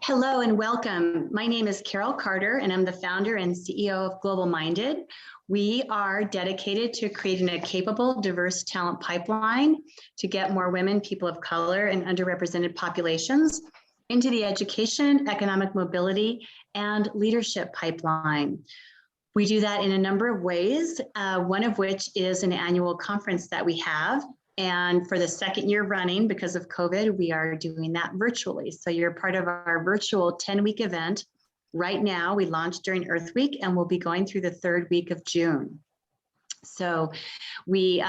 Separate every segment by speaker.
Speaker 1: Hello and welcome. My name is Carol Carter and I'm the founder and CEO of Global Minded. We are dedicated to creating a capable, diverse talent pipeline to get more women, people of color, and underrepresented populations into the education, economic mobility, and leadership pipeline. We do that in a number of ways, one of which is an annual conference that we have. And for the second year running, because of COVID, we are doing that virtually. So you're part of our virtual 10-week event. Right now, we launched during Earth Week and we'll be going through the third week of June. So we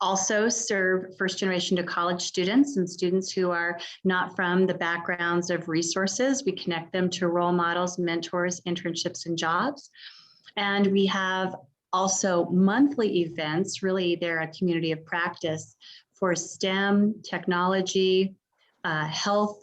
Speaker 1: also serve first generation to college students and students who are not from the backgrounds of resources. We connect them to role models, mentors, internships, and jobs. And we have also monthly events. Really, they're a community of practice for STEM, technology, health,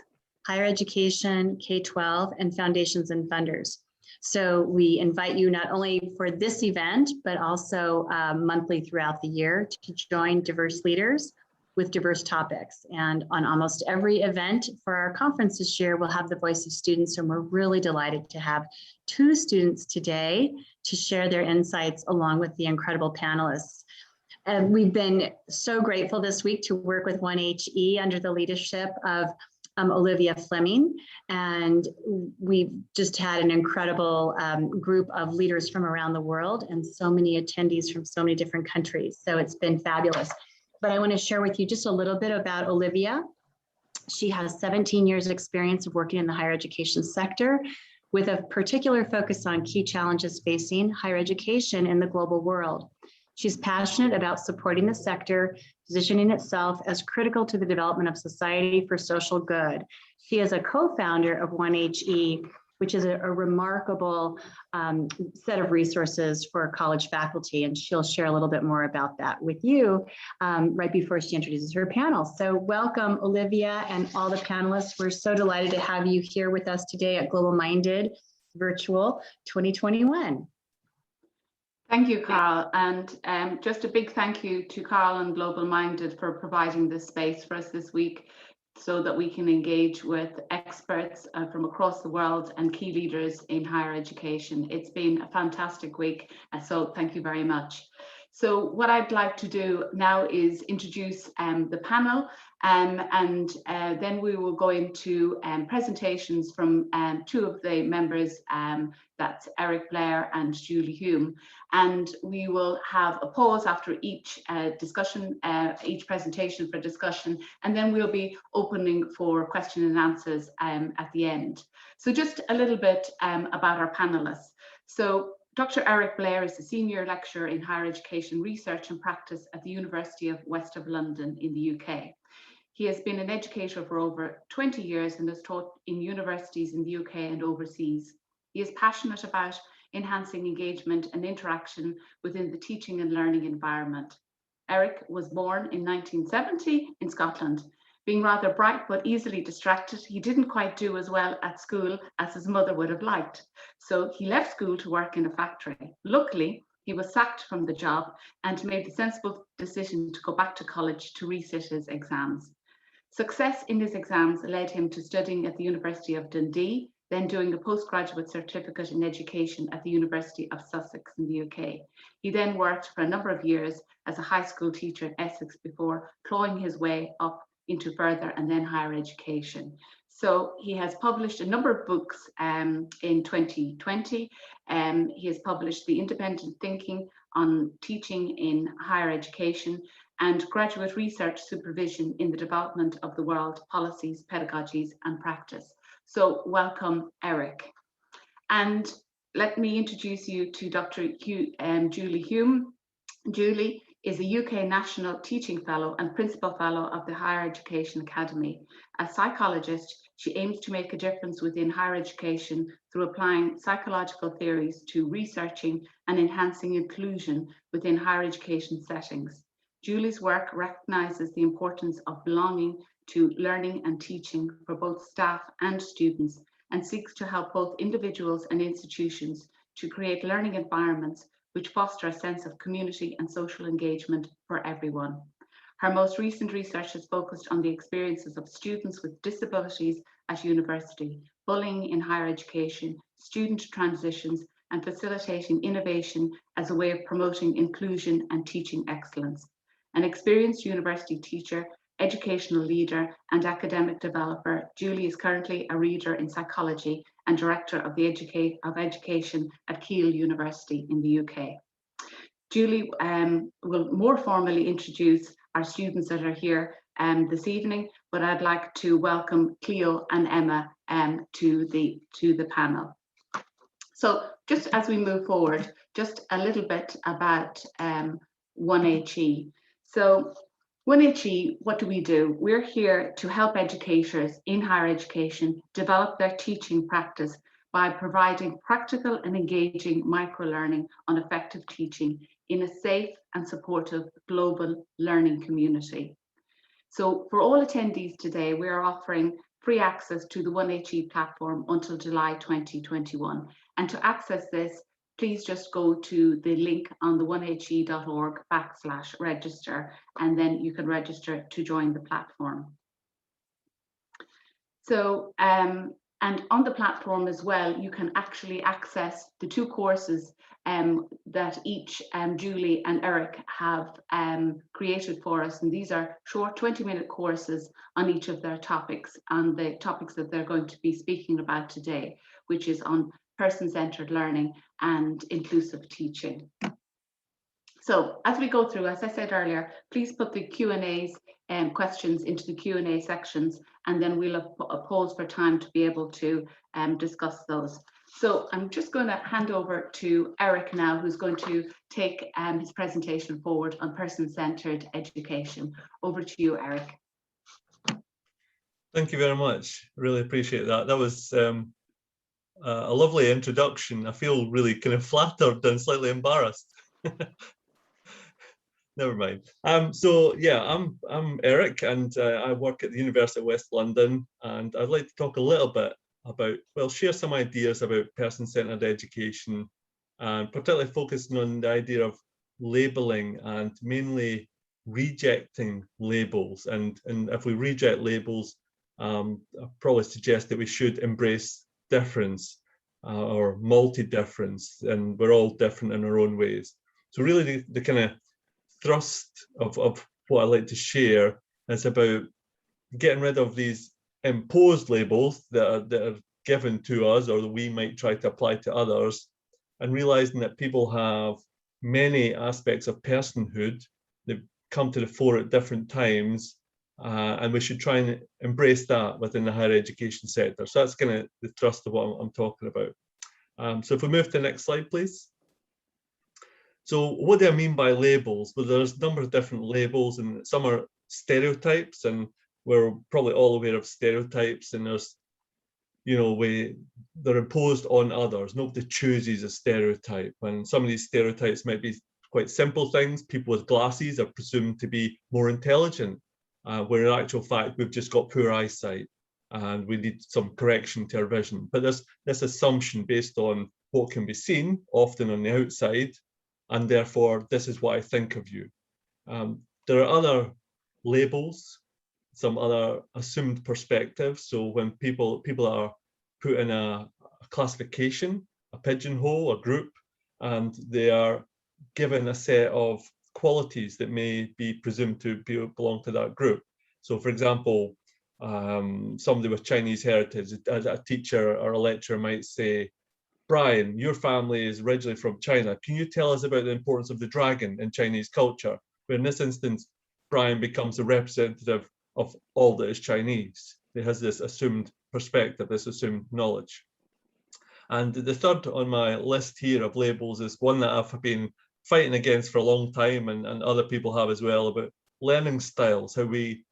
Speaker 1: higher education, K-12, and foundations and funders. So we invite you not only for this event, but also monthly throughout the year to join diverse leaders with diverse topics. And on almost every event for our conference this year, we'll have the voice of students, and we're really delighted to have 2 students today to share their insights along with the incredible panelists. And we've been so grateful this week to work with OneHE under the leadership of Olivia Fleming. And we've just had an incredible group of leaders from around the world and so many attendees from so many different countries. So it's been fabulous. But I want to share with you just a little bit about Olivia. She has 17 years experience of working in the higher education sector with a particular focus on key challenges facing higher education in the global world. She's passionate about supporting the sector, positioning itself as critical to the development of society for social good. She is a co-founder of OneHE, which is a remarkable set of resources for college faculty, and she'll share a little bit more about that with you right before she introduces her panel. So welcome, Olivia, and all the panelists. We're so delighted to have you here with us today at Global Minded Virtual 2021.
Speaker 2: Thank you, Carol, and just a big thank you to Carol and Global Minded for providing this space for us this week, so that we can engage with experts from across the world and key leaders in higher education. It's been a fantastic week, so thank you very much. So what I'd like to do now is introduce the panel, and then we will go into presentations from 2 of the members, that's Erik, Blair and Julie Hulme. And we will have a pause after each discussion, each presentation for discussion, and then we'll be opening for question and answers at the end. So just a little bit about our panelists. So Dr. Erik Blair is a senior lecturer in higher education research and practice at the University of West of London in the UK. He has been an educator for over 20 years and has taught in universities in the UK and overseas. He is passionate about enhancing engagement and interaction within the teaching and learning environment. Erik was born in 1970 in Scotland. Being rather bright but easily distracted, he didn't quite do as well at school as his mother would have liked. So he left school to work in a factory. Luckily, he was sacked from the job and made the sensible decision to go back to college to resit his exams. Success in his exams led him to studying at the University of Dundee, then doing a postgraduate certificate in education at the University of Sussex in the UK. He then worked for a number of years as a high school teacher in Essex before clawing his way up into further and then higher education. So he has published a number of books in 2020. He has published The Independent Thinking on Teaching in Higher Education and Graduate Research Supervision in the Development of the World, Policies, Pedagogies and Practice. So welcome, Erik. And let me introduce you to Dr. Julie Hulme. Julie is a UK National Teaching Fellow and Principal Fellow of the Higher Education Academy. As psychologist, she aims to make a difference within higher education through applying psychological theories to researching and enhancing inclusion within higher education settings. Julie's work recognises the importance of belonging to learning and teaching for both staff and students, and seeks to help both individuals and institutions to create learning environments which foster a sense of community and social engagement for everyone. Her most recent research has focused on the experiences of students with disabilities at university, bullying in higher education, student transitions, and facilitating innovation as a way of promoting inclusion and teaching excellence. An experienced university teacher, educational leader, and academic developer, Julie is currently a reader in psychology and director of education at Keele University in the UK. Julie will more formally introduce our students that are here this evening, but I'd like to welcome Cleo and Emma to the panel. So just as we move forward, just a little bit about OneHE. So OneHE, what do? We're here to help educators in higher education develop their teaching practice by providing practical and engaging microlearning on effective teaching in a safe and supportive global learning community. So for all attendees today, we are offering free access to the OneHE platform until July 2021. And to access this, please just go to the link on the onehe.org/register, and then you can register to join the platform. So, and on the platform as well, you can actually access the 2 courses that each Julie and Erik have created for us. And these are short 20-minute courses on each of their topics, on the topics that they're going to be speaking about today, which is on person-centered learning and inclusive teaching. So as we go through, as I said earlier, please put the Q&As and questions into the Q&A sections, and then we'll pause for time to be able to discuss those. So I'm just going to hand over to Erik now, who's going to take his presentation forward on person-centered education. Over to you, Erik.
Speaker 3: Thank you very much. Really appreciate that. That was a lovely introduction. I feel really kind of flattered and slightly embarrassed. Never mind. So yeah, I'm Erik, and I work at the University of West London, and I'd like to talk a little bit about, well, share some ideas about person-centered education, and particularly focusing on the idea of labeling and mainly rejecting labels. And if we reject labels, I probably suggest that we should embrace difference or multi-difference, and we're all different in our own ways. So really the kind of thrust of what I like to share is about getting rid of these imposed labels that are given to us, or that we might try to apply to others, and realizing that people have many aspects of personhood that come to the fore at different times, and we should try and embrace that within the higher education sector. So that's kind of the thrust of what I'm talking about. So if we move to the next slide, please. So what do I mean by labels? Well, there's a number of different labels, and some are stereotypes, and we're probably all aware of stereotypes, and there's, you know, they're imposed on others. Nobody chooses a stereotype, and some of these stereotypes might be quite simple things. People with glasses are presumed to be more intelligent, where in actual fact we've just got poor eyesight and we need some correction to our vision. But there's this assumption based on what can be seen, often on the outside, and therefore this is what I think of you. There are other labels, some other assumed perspectives. So when people are put in a classification, a pigeonhole, a group, and they are given a set of qualities that may be presumed to belong to that group. So for example, somebody with Chinese heritage, a teacher or a lecturer might say, Brian, your family is originally from China. Can you tell us about the importance of the dragon in Chinese culture? Where in this instance, Brian becomes a representative of all that is Chinese. He has this assumed perspective, this assumed knowledge. And the third on my list here of labels is one that I've been fighting against for a long time, and other people have as well, about learning styles, how we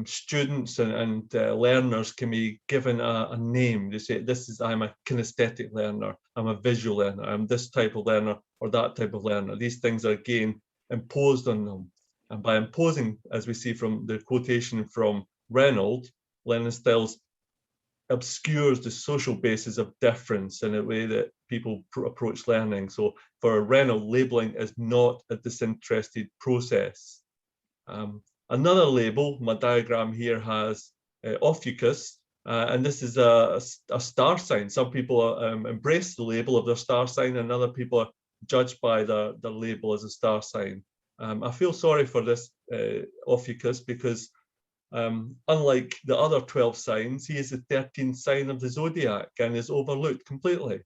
Speaker 3: students and learners can be given a name. They say, I'm a kinesthetic learner, I'm a visual learner, I'm this type of learner or that type of learner. These things are again imposed on them. And by imposing, as we see from the quotation from Reynolds, learning styles obscures the social basis of difference in a way that people approach learning. So for Reynolds, labeling is not a disinterested process. Another label, my diagram here has ophiuchus, And this is a star sign. Some people embrace the label of their star sign, and other people are judged by the label as a star sign. I feel sorry for this Ophiuchus, because unlike the other 12 signs, he is the 13th sign of the zodiac and is overlooked completely.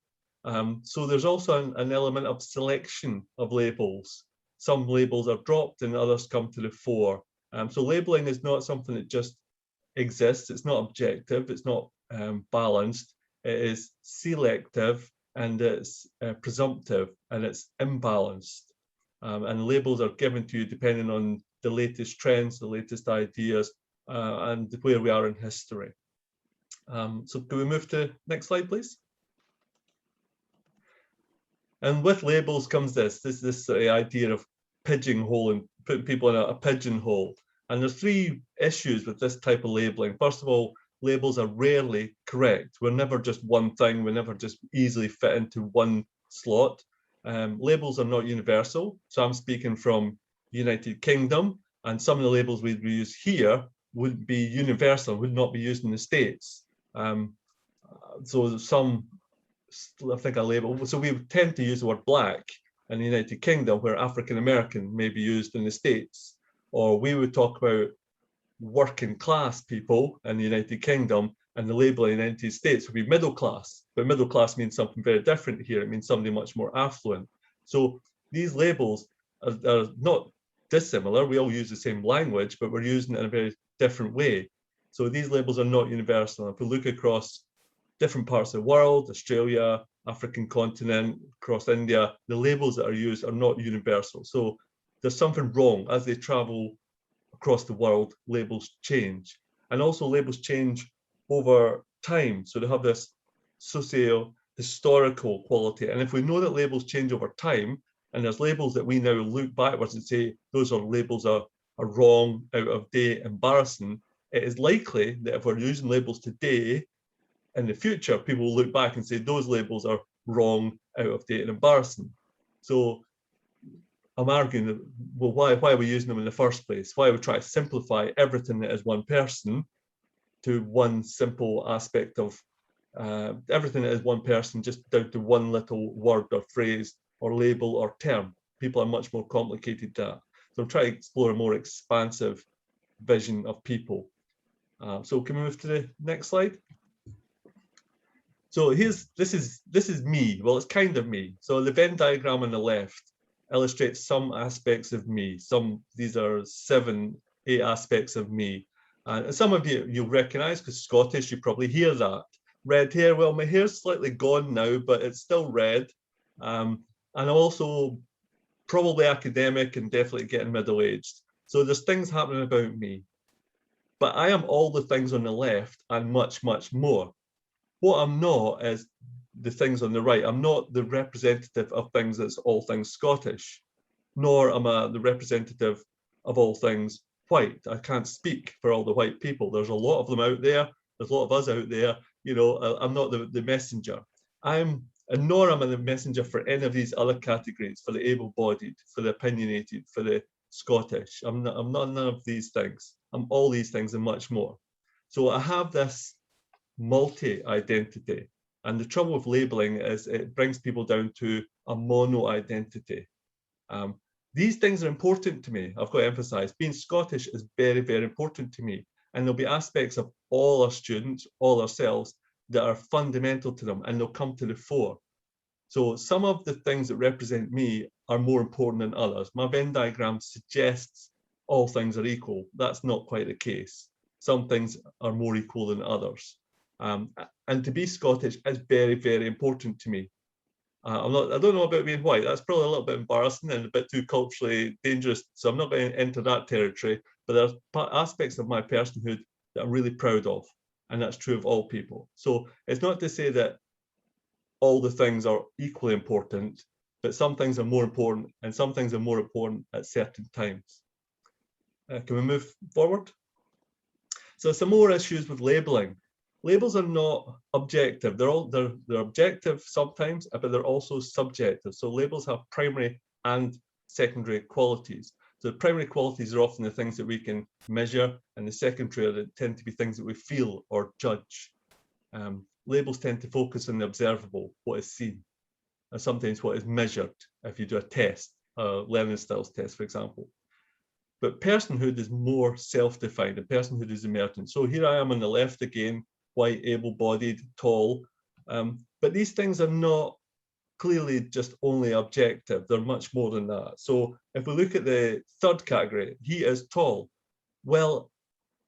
Speaker 3: So there's also an element of selection of labels. Some labels are dropped and others come to the fore. So labeling is not something that just exists. It's not objective, it's not balanced. It is selective, and it's presumptive, and it's imbalanced. And labels are given to you depending on the latest trends, the latest ideas, and where we are in history. So can we move to next slide, please? And with labels comes this idea of pigeonholing, putting people in a pigeonhole. And there's three issues with this type of labeling. First of all, labels are rarely correct. We're never just one thing. We never just easily fit into one slot. Labels are not universal. So I'm speaking from United Kingdom, and some of the labels we use here would be universal, would not be used in the States. So some, I think a label, so we tend to use the word black in the United Kingdom, where African American may be used in the States. Or we would talk about working class people in the United Kingdom, and the label in the United States would be middle class. But middle class means something very different here. It means somebody much more affluent. So these labels are not dissimilar. We all use the same language, but we're using it in a very different way. So these labels are not universal. If we look across different parts of the world, Australia, African continent, across India, the labels that are used are not universal. So there's something wrong. As they travel across the world, labels change. And also labels change over time. So they have this socio-historical quality. And if we know that labels change over time, and there's labels that we now look backwards and say, those are labels are wrong, out of date, embarrassing, it is likely that if we're using labels today, in the future, people will look back and say, those labels are wrong, out of date, and embarrassing. So I'm arguing that, well, why are we using them in the first place? Why are we trying to simplify everything that is one person to one simple aspect of everything that is one person, just down to one little word or phrase or label or term? People are much more complicated than that. So I'm trying to explore a more expansive vision of people. So can we move to the next slide? So this is me. Well, it's kind of me. So the Venn diagram on the left illustrates some aspects of me. These are 7, 8 aspects of me. And some of you'll recognize, because Scottish, you probably hear that. Red hair, well, my hair's slightly gone now, but it's still red. And also probably academic and definitely getting middle-aged. So there's things happening about me. But I am all the things on the left and much, much more. What I'm not is the things on the right. I'm not the representative of things that's all things Scottish, nor am I the representative of all things white. I can't speak for all the white people. There's a lot of them out there. There's a lot of us out there. You know, I'm not the messenger. Nor am I the messenger for any of these other categories, for the able-bodied, for the opinionated, for the Scottish. I'm not none of these things. I'm all these things and much more. So I have this multi-identity. And the trouble with labeling is it brings people down to a mono-identity. These things are important to me. I've got to emphasize, being Scottish is very, very important to me. And there'll be aspects of all our students, all ourselves, that are fundamental to them, and they'll come to the fore. So some of the things that represent me are more important than others. My Venn diagram suggests all things are equal. That's not quite the case. Some things are more equal than others. And to be Scottish is very, very important to me. I don't know about being white. That's probably a little bit embarrassing and a bit too culturally dangerous. So I'm not going to enter that territory, but there's aspects of my personhood that I'm really proud of. And that's true of all people. So it's not to say that all the things are equally important, but some things are more important and some things are more important at certain times. Can we move forward? So some more issues with labeling. Labels are not objective. They're objective sometimes, but they're also subjective. So labels have primary and secondary qualities. So the primary qualities are often the things that we can measure, and the secondary tend to be things that we feel or judge. Labels tend to focus on the observable, what is seen, and sometimes what is measured if you do a test, a learning styles test, for example. But personhood is more self-defined, and personhood is emergent. So here I am on the left again, white, able-bodied, tall, but these things are not clearly just only objective. They're much more than that. So if we look at the third category, he is tall. Well,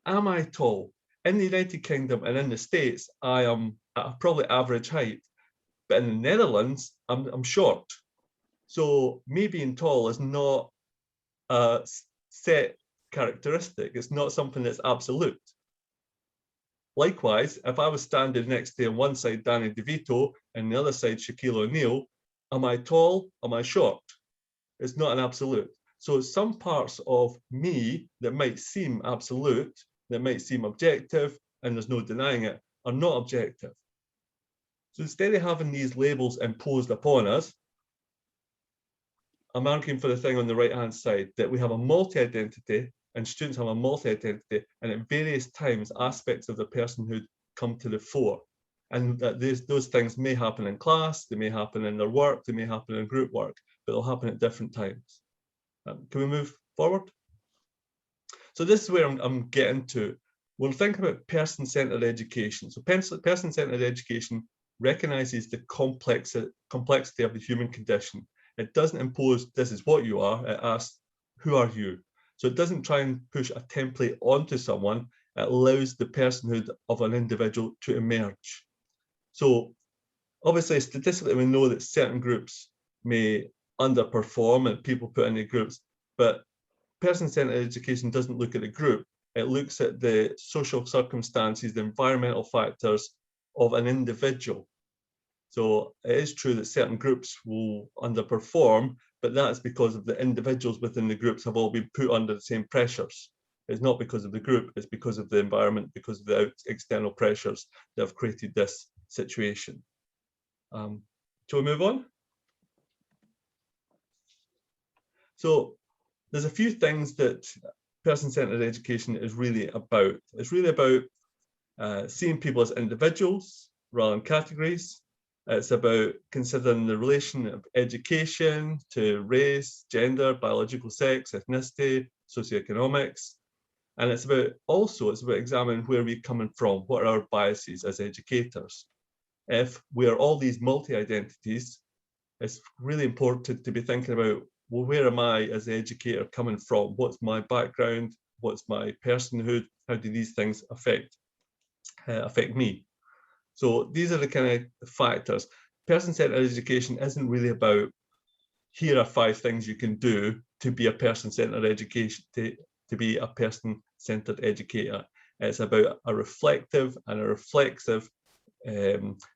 Speaker 3: am I tall? In the United Kingdom and in the States, I am at probably average height, but in the Netherlands, I'm short. So me being tall is not a set characteristic. It's not something that's absolute. Likewise, if I was standing next to on one side Danny DeVito and the other side Shaquille O'Neal, am I tall? Am I short? It's not an absolute. So some parts of me that might seem absolute, that might seem objective, and there's no denying it, are not objective. So instead of having these labels imposed upon us, I'm arguing for the thing on the right-hand side, that we have a multi-identity, and students have a multi-identity, and at various times, aspects of their personhood come to the fore. And that those things may happen in class, they may happen in their work, they may happen in group work, but they'll happen at different times. Can we move forward? So this is where I'm getting to. We'll think about person-centered education. So person-centered education recognizes the complexity of the human condition. It doesn't impose, this is what you are, it asks, who are you? So it doesn't try and push a template onto someone, it allows the personhood of an individual to emerge. So obviously, statistically, we know that certain groups may underperform and people put into groups, but person-centered education doesn't look at the group, it looks at the social circumstances, the environmental factors of an individual. So it is true that certain groups will underperform, but that's because of the individuals within the groups have all been put under the same pressures. It's not because of the group, it's because of the environment, because of the external pressures that have created this situation. Shall we move on? So there's a few things that person-centered education is really about. It's really about seeing people as individuals rather than categories. It's about considering the relation of education to race, gender, biological sex, ethnicity, socioeconomics. And it's about examining where we're coming from, what are our biases as educators. If we are all these multi-identities, it's really important to be thinking about, well, where am I as an educator coming from? What's my background? What's my personhood? How do these things affect me? So these are the kind of factors. Person-centered education isn't really about, here are 5 things you can do to be a person-centered education, to be a person-centered educator. It's about a reflective and a reflexive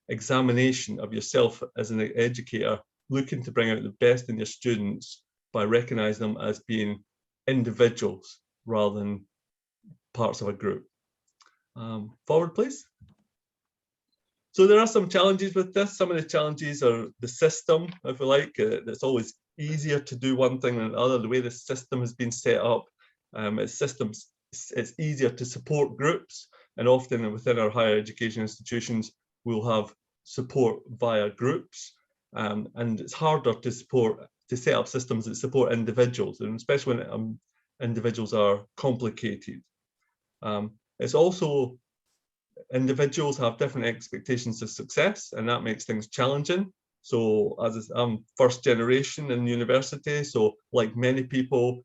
Speaker 3: examination of yourself as an educator, looking to bring out the best in your students by recognizing them as being individuals rather than parts of a group. Forward, please. So there are some challenges with this. Some of the challenges are the system, if you like. It's always easier to do one thing than the other. The way the system has been set up, it's easier to support groups, and often within our higher education institutions, we'll have support via groups, and it's harder to set up systems that support individuals, and especially when individuals are complicated. It's also, individuals have different expectations of success, and that makes things challenging. So as I'm first generation in university, so like many people,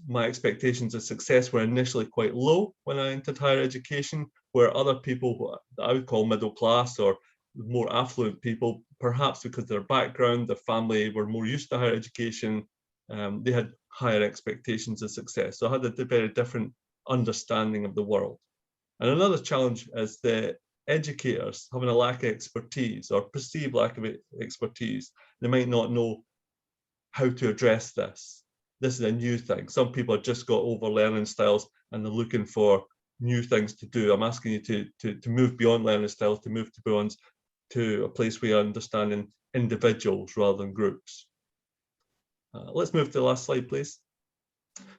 Speaker 3: my expectations of success were initially quite low when I entered higher education, where other people that I would call middle class or more affluent people, perhaps because of their background, their family were more used to higher education, they had higher expectations of success. So I had a very different understanding of the world. And another challenge is the educators having a lack of expertise or perceived lack of expertise. They might not know how to address this. This is a new thing. Some people have just got over learning styles and they're looking for new things to do. I'm asking you to move beyond learning styles, to move to a place where you're understanding individuals rather than groups. Let's move to the last slide, please.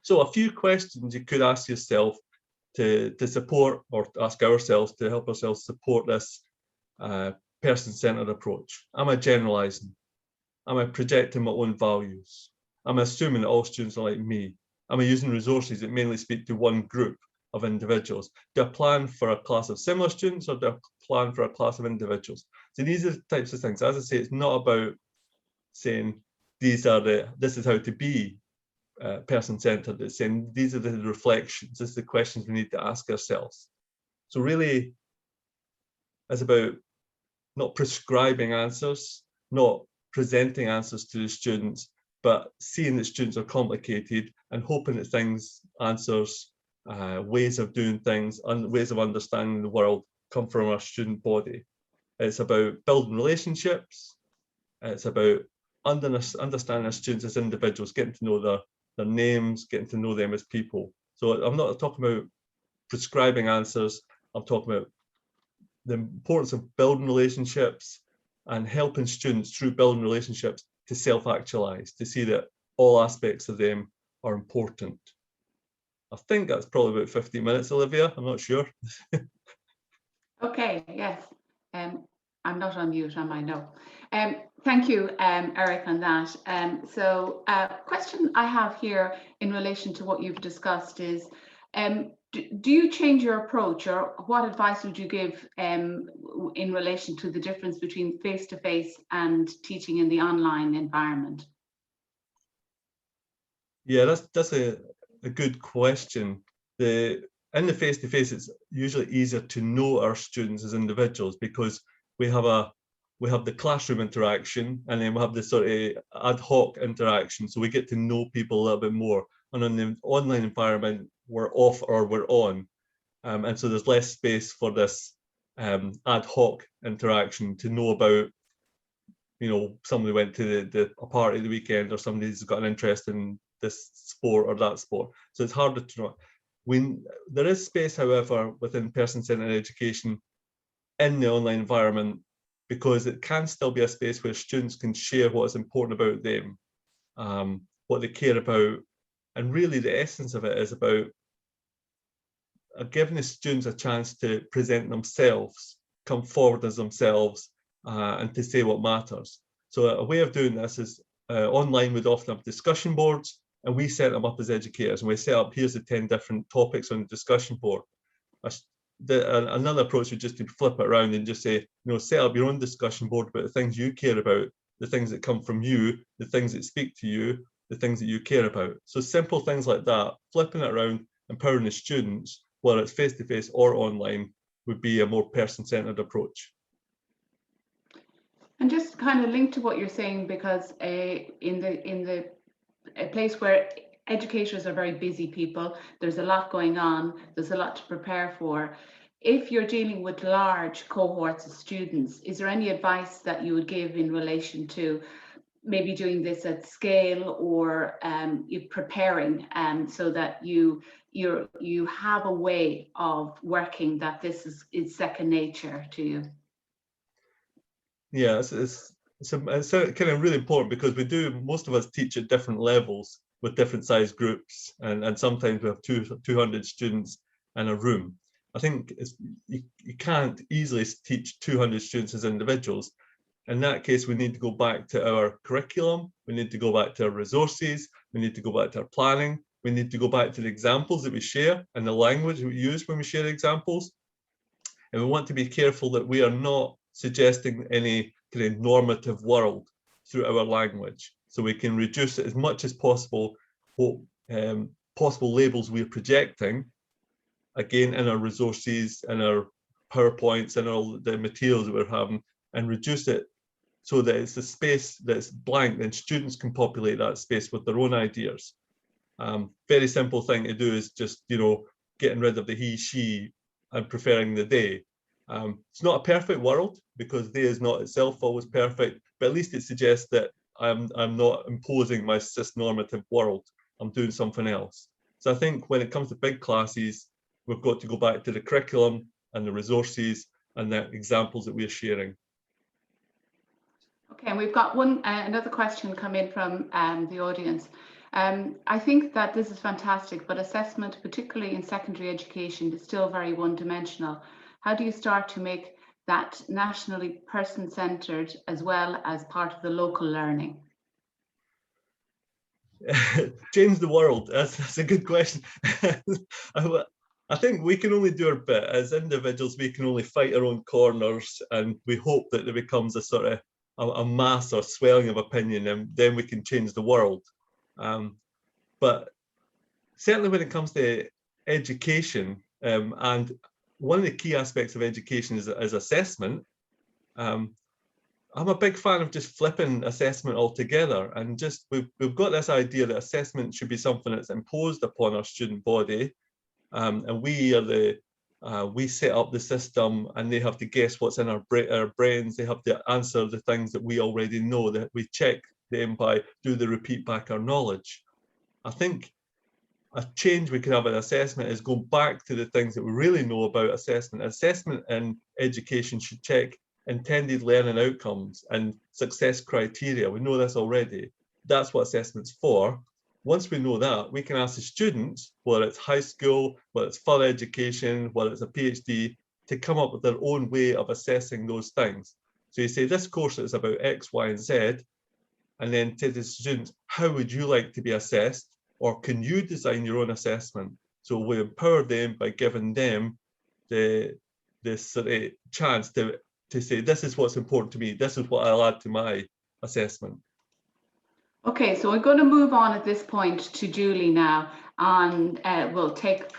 Speaker 3: So a few questions you could ask yourself to support, or ask ourselves to help ourselves support this person-centered approach. Am I generalizing? Am I projecting my own values? Am I assuming that all students are like me? Am I using resources that mainly speak to one group of individuals? Do I plan for a class of similar students, or do I plan for a class of individuals? So these are the types of things. As I say, it's not about saying this is how to be person-centered. It's saying these are the reflections, these are the questions we need to ask ourselves. So really, it's about not prescribing answers, not presenting answers to the students, but seeing that students are complicated and hoping that answers, ways of doing things, and ways of understanding the world come from our student body. It's about building relationships. It's about understanding our students as individuals, getting to know their names, getting to know them as people. So I'm not talking about prescribing answers. I'm talking about the importance of building relationships and helping students through building relationships to self-actualize, to see that all aspects of them are important. I think that's probably about 15 minutes, Olivia. I'm not sure.
Speaker 2: Okay, yes. I'm not on mute, am I? No. Thank you, Erik, on that. So question I have here in relation to what you've discussed is, do you change your approach, or what advice would you give in relation to the difference between face-to-face and teaching in the online environment?
Speaker 3: Yeah, that's a good question. In the face-to-face, it's usually easier to know our students as individuals, because we have the classroom interaction, and then we have this sort of ad hoc interaction. So we get to know people a little bit more. And in the online environment, we're off or we're on. And so there's less space for this ad hoc interaction to know about, somebody went to a party the weekend, or somebody's got an interest in this sport or that sport. So it's harder to know. There is space, however, within person-centered education in the online environment, because it can still be a space where students can share what is important about them, what they care about. And really the essence of it is about giving the students a chance to present themselves, come forward as themselves, and to say what matters. So a way of doing this is online we'd often have discussion boards, and we set them up as educators, and we set up, here's the 10 different topics on the discussion board. Another approach would just to flip it around and just say, set up your own discussion board about the things you care about, the things that come from you, the things that speak to you, the things that you care about. So simple things like that, flipping it around, empowering the students, whether it's face-to-face or online, would be a more person-centered approach.
Speaker 2: And just kind of linked to what you're saying, because in the place where educators are very busy people, there's a lot going on, there's a lot to prepare for. If you're dealing with large cohorts of students, is there any advice that you would give in relation to maybe doing this at scale, or you preparing so that you have a way of working that this is second nature to you?
Speaker 3: Yeah, it's kind of really important, because most of us teach at different levels with different size groups, and sometimes we have 200 students in a room. I think you can't easily teach 200 students as individuals. In that case, we need to go back to our curriculum, we need to go back to our resources, we need to go back to our planning, we need to go back to the examples that we share and the language we use when we share examples. And we want to be careful that we are not suggesting any kind of normative world through our language. So we can reduce it as much as possible, what possible labels we're projecting, again, in our resources, in our PowerPoints, and all the materials that we're having, and reduce it so that it's a space that's blank, and students can populate that space with their own ideas. Very simple thing to do is just, getting rid of the he, she, and preferring the they. It's not a perfect world, because they is not itself always perfect, but at least it suggests that I'm not imposing my cis-normative world. I'm doing something else. So I think when it comes to big classes, we've got to go back to the curriculum and the resources and the examples that we're sharing.
Speaker 2: Okay, and we've got another question come in from the audience. I think that this is fantastic, but assessment, particularly in secondary education, is still very one-dimensional. How do you start to make that nationally person-centred as well as part of the local learning?
Speaker 3: Change the world. That's a good question. I think we can only do our bit. As individuals, we can only fight our own corners, and we hope that there becomes a sort of a mass or swelling of opinion, and then we can change the world. But certainly when it comes to education, and one of the key aspects of education is assessment. I'm a big fan of just flipping assessment altogether, and just we've got this idea that assessment should be something that's imposed upon our student body, and we set up the system, and they have to guess what's in our brains. They have to answer the things that we already know, that we check them by do they repeat back our knowledge. I think a change we could have in assessment is go back to the things that we really know about assessment. Assessment in education should check intended learning outcomes and success criteria. We know this already. That's what assessment's for. Once we know that, we can ask the students, whether it's high school, whether it's further education, whether it's a PhD, to come up with their own way of assessing those things. So you say, this course is about X, Y, and Z, and then to the students, how would you like to be assessed? Or can you design your own assessment? So we empower them by giving them this sort of chance to say, this is what's important to me, this is what I'll add to my assessment.
Speaker 2: Okay, so we're going to move on at this point to Julie now, and we'll take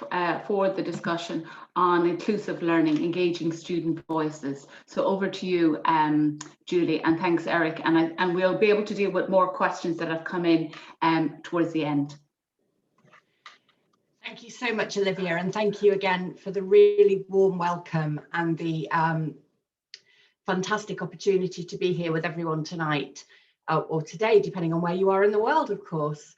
Speaker 2: forward the discussion on inclusive learning, engaging student voices. So over to you, Julie, and thanks, Erik. And we'll be able to deal with more questions that have come in towards the end.
Speaker 4: Thank you so much, Olivia, and thank you again for the really warm welcome and the fantastic opportunity to be here with everyone tonight, or today, depending on where you are in the world, of course.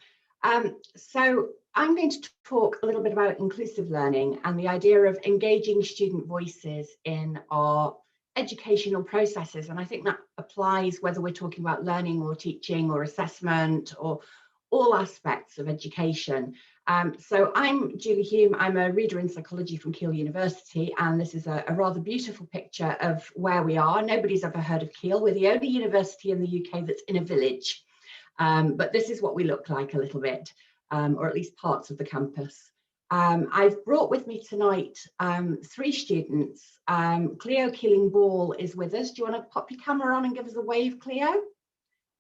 Speaker 4: So I'm going to talk a little bit about inclusive learning and the idea of engaging student voices in our educational processes. And I think that applies whether we're talking about learning or teaching or assessment or all aspects of education. So I'm Julie Hulme. I'm a reader in psychology from Keele University, and this is a rather beautiful picture of where we are. Nobody's ever heard of Keele. We're the only university in the UK that's in a village, but this is what we look like a little bit, or at least parts of the campus. I've brought with me tonight 3 students. Cleo Keeling Ball is with us. Do you want to pop your camera on and give us a wave, Cleo?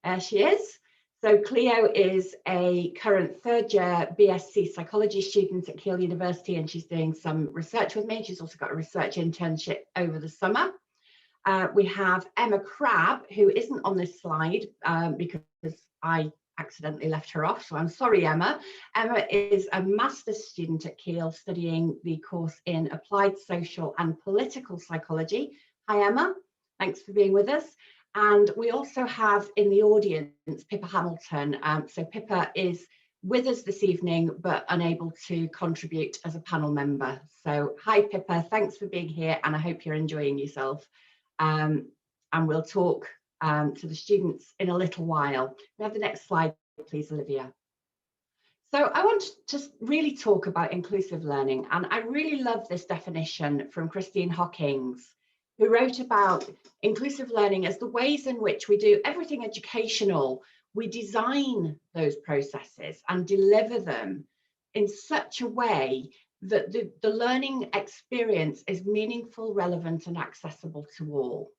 Speaker 4: There she is. So Cleo is a current 3rd year BSc psychology student at Keele University, and she's doing some research with me. She's also got a research internship over the summer. We have Emma Crabb, who isn't on this slide because I accidentally left her off, so I'm sorry, Emma. Emma is a master's student at Keele studying the course in applied social and political psychology. Hi, Emma. Thanks for being with us. And we also have in the audience Pippa Hamilton. So Pippa is with us this evening, but unable to contribute as a panel member. So hi, Pippa, thanks for being here, and I hope you're enjoying yourself. And we'll talk to the students in a little while. We have the next slide, please, Olivia. So I want to really talk about inclusive learning, and I really love this definition from Christine Hawkins, who wrote about inclusive learning as the ways in which we do everything educational. We design those processes and deliver them in such a way that the learning experience is meaningful, relevant, and accessible to all.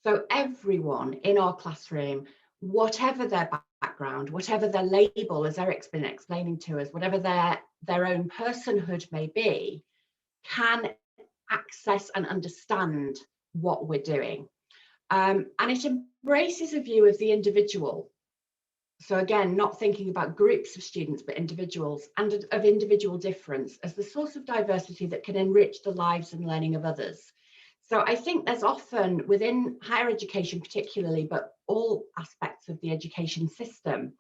Speaker 4: So everyone in our classroom, whatever their background, whatever their label, as Erik's been explaining to us, whatever their own personhood may be, can access and understand what we're doing. And it embraces a view of the individual. So again, not thinking about groups of students, but individuals, and of individual difference as the source of diversity that can enrich the lives and learning of others. So I think there's often within higher education particularly, but all aspects of the education system,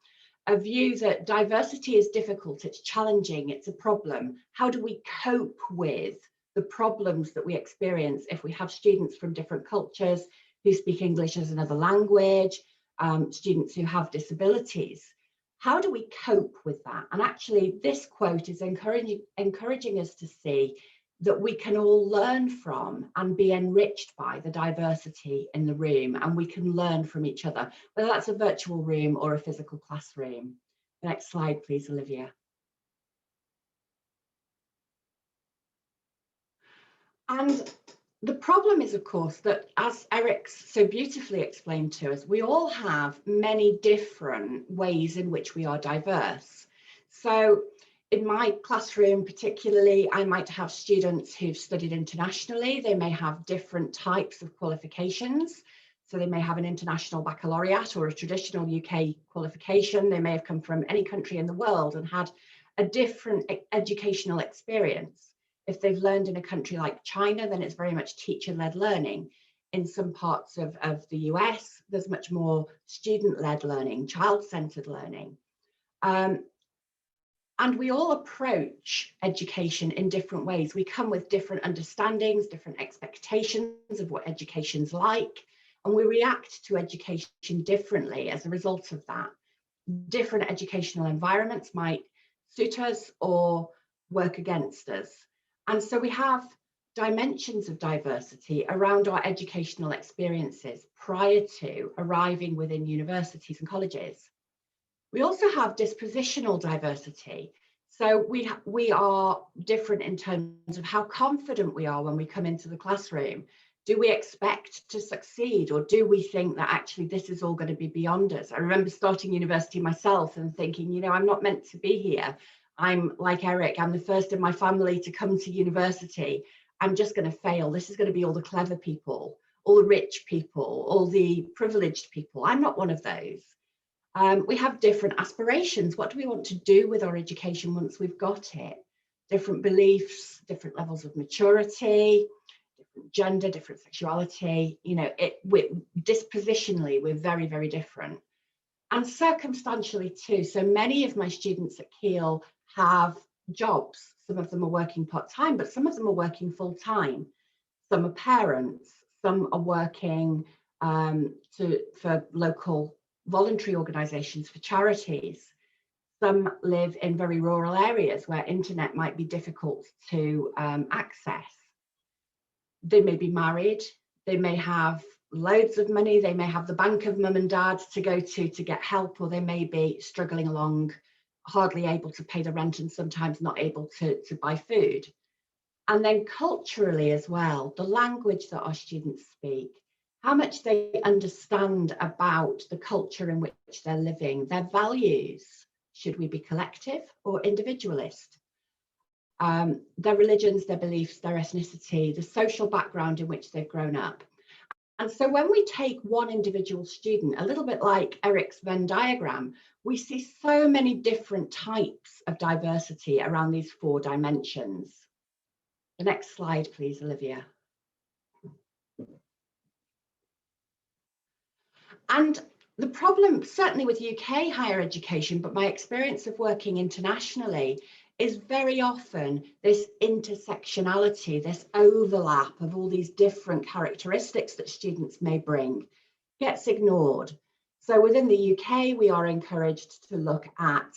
Speaker 4: a view that diversity is difficult, it's challenging, it's a problem. How do we cope with the problems that we experience if we have students from different cultures who speak English as another language, students who have disabilities? How do we cope with that? And actually, this quote is encouraging us to see that we can all learn from and be enriched by the diversity in the room, and we can learn from each other, whether that's a virtual room or a physical classroom. Next slide, please, Olivia. And the problem is, of course, that as Erik so beautifully explained to us, we all have many different ways in which we are diverse. So in my classroom particularly, I might have students who've studied internationally. They may have different types of qualifications. So they may have an international baccalaureate or a traditional UK qualification. They may have come from any country in the world and had a different educational experience. If they've learned in a country like China, then it's very much teacher-led learning. In some parts of the US, there's much more student-led learning, child-centered learning. And we all approach education in different ways. We come with different understandings, different expectations of what education's like, and we react to education differently as a result of that. Different educational environments might suit us or work against us. And so we have dimensions of diversity around our educational experiences prior to arriving within universities and colleges. We also have dispositional diversity. So we are different in terms of how confident we are when we come into the classroom. Do we expect to succeed, or do we think that actually this is all going to be beyond us? I remember starting university myself and thinking, you know, I'm not meant to be here. I'm like Erik, I'm the first in my family to come to university. I'm just going to fail. This is going to be all the clever people, all the rich people, all the privileged people. I'm not one of those. We have different aspirations. What do we want to do with our education once we've got it? Different beliefs, different levels of maturity, different gender, different sexuality. You know, dispositionally, we're very, very different. And circumstantially too. So many of my students at Keele have jobs. Some of them are working part-time, but some of them are working full-time. Some are parents, some are working for local voluntary organisations, for charities. Some live in very rural areas where internet might be difficult to access. They may be married, they may have loads of money, they may have the bank of mum and dad to go to get help, or they may be struggling along, hardly able to pay the rent and sometimes not able to buy food. And then culturally as well, the language that our students speak, how much they understand about the culture in which they're living, their values. Should we be collective or individualist? Their religions, their beliefs, their ethnicity, the social background in which they've grown up. And so when we take one individual student, a little bit like Erik's Venn diagram, we see so many different types of diversity around these 4 dimensions. The next slide, please, Olivia. And the problem, certainly with UK higher education, but my experience of working internationally, is very often this intersectionality, this overlap of all these different characteristics that students may bring gets ignored. So within the UK, we are encouraged to look at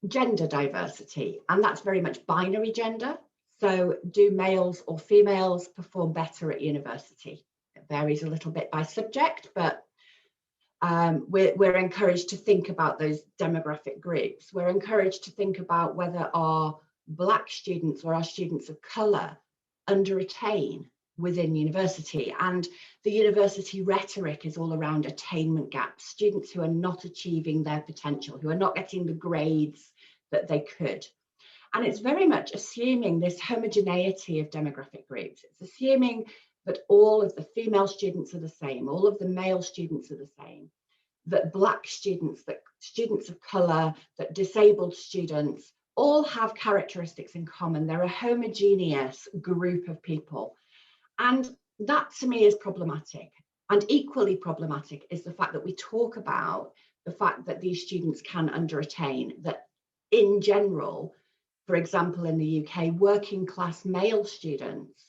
Speaker 4: gender diversity, and that's very much binary gender. So do males or females perform better at university? It varies a little bit by subject, but we're encouraged to think about those demographic groups. We're encouraged to think about whether our Black students or our students of colour under-attain within university. And the university rhetoric is all around attainment gaps, students who are not achieving their potential, who are not getting the grades that they could. And it's very much assuming this homogeneity of demographic groups. It's assuming that all of the female students are the same, all of the male students are the same, that Black students, that students of colour, that disabled students all have characteristics in common. They're a homogeneous group of people. And that to me is problematic. And equally problematic is the fact that we talk about the fact that these students can under-attain, that in general, for example, in the UK, working class male students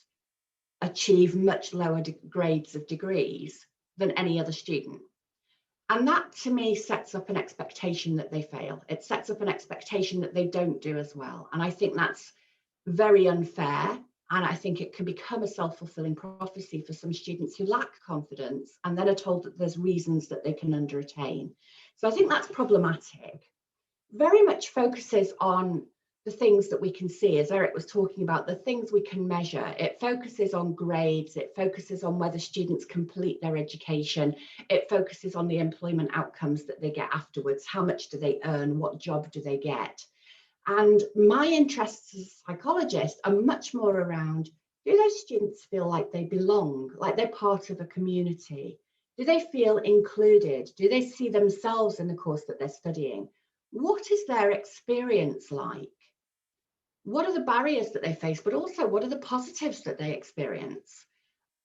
Speaker 4: achieve much lower grades of degrees than any other student. And that to me sets up an expectation that they fail. It sets up an expectation that they don't do as well. And I think that's very unfair. And I think it can become a self-fulfilling prophecy for some students who lack confidence and then are told that there's reasons that they can under-attain. So I think that's problematic. Very much focuses on the things that we can see, as Erik was talking about, the things we can measure. It focuses on grades, it focuses on whether students complete their education, it focuses on the employment outcomes that they get afterwards, how much do they earn, what job do they get. And my interests as a psychologist are much more around, do those students feel like they belong, like they're part of a community? Do they feel included? Do they see themselves in the course that they're studying? What is their experience like? What are the barriers that they face, but also what are the positives that they experience?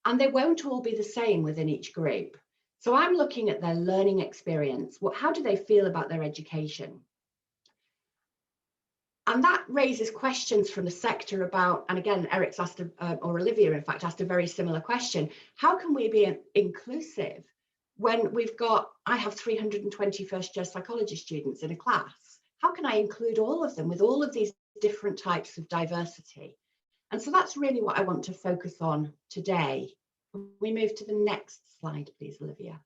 Speaker 4: And they won't all be the same within each group. So I'm looking at their learning experience. How do they feel about their education? And that raises questions from the sector about, and again, Erik's asked, or Olivia, in fact, asked a very similar question. How can we be inclusive when I have 320 first year psychology students in a class? How can I include all of them with all of these different types of diversity? And so that's really what I want to focus on today. We move to the next slide, please, Olivia.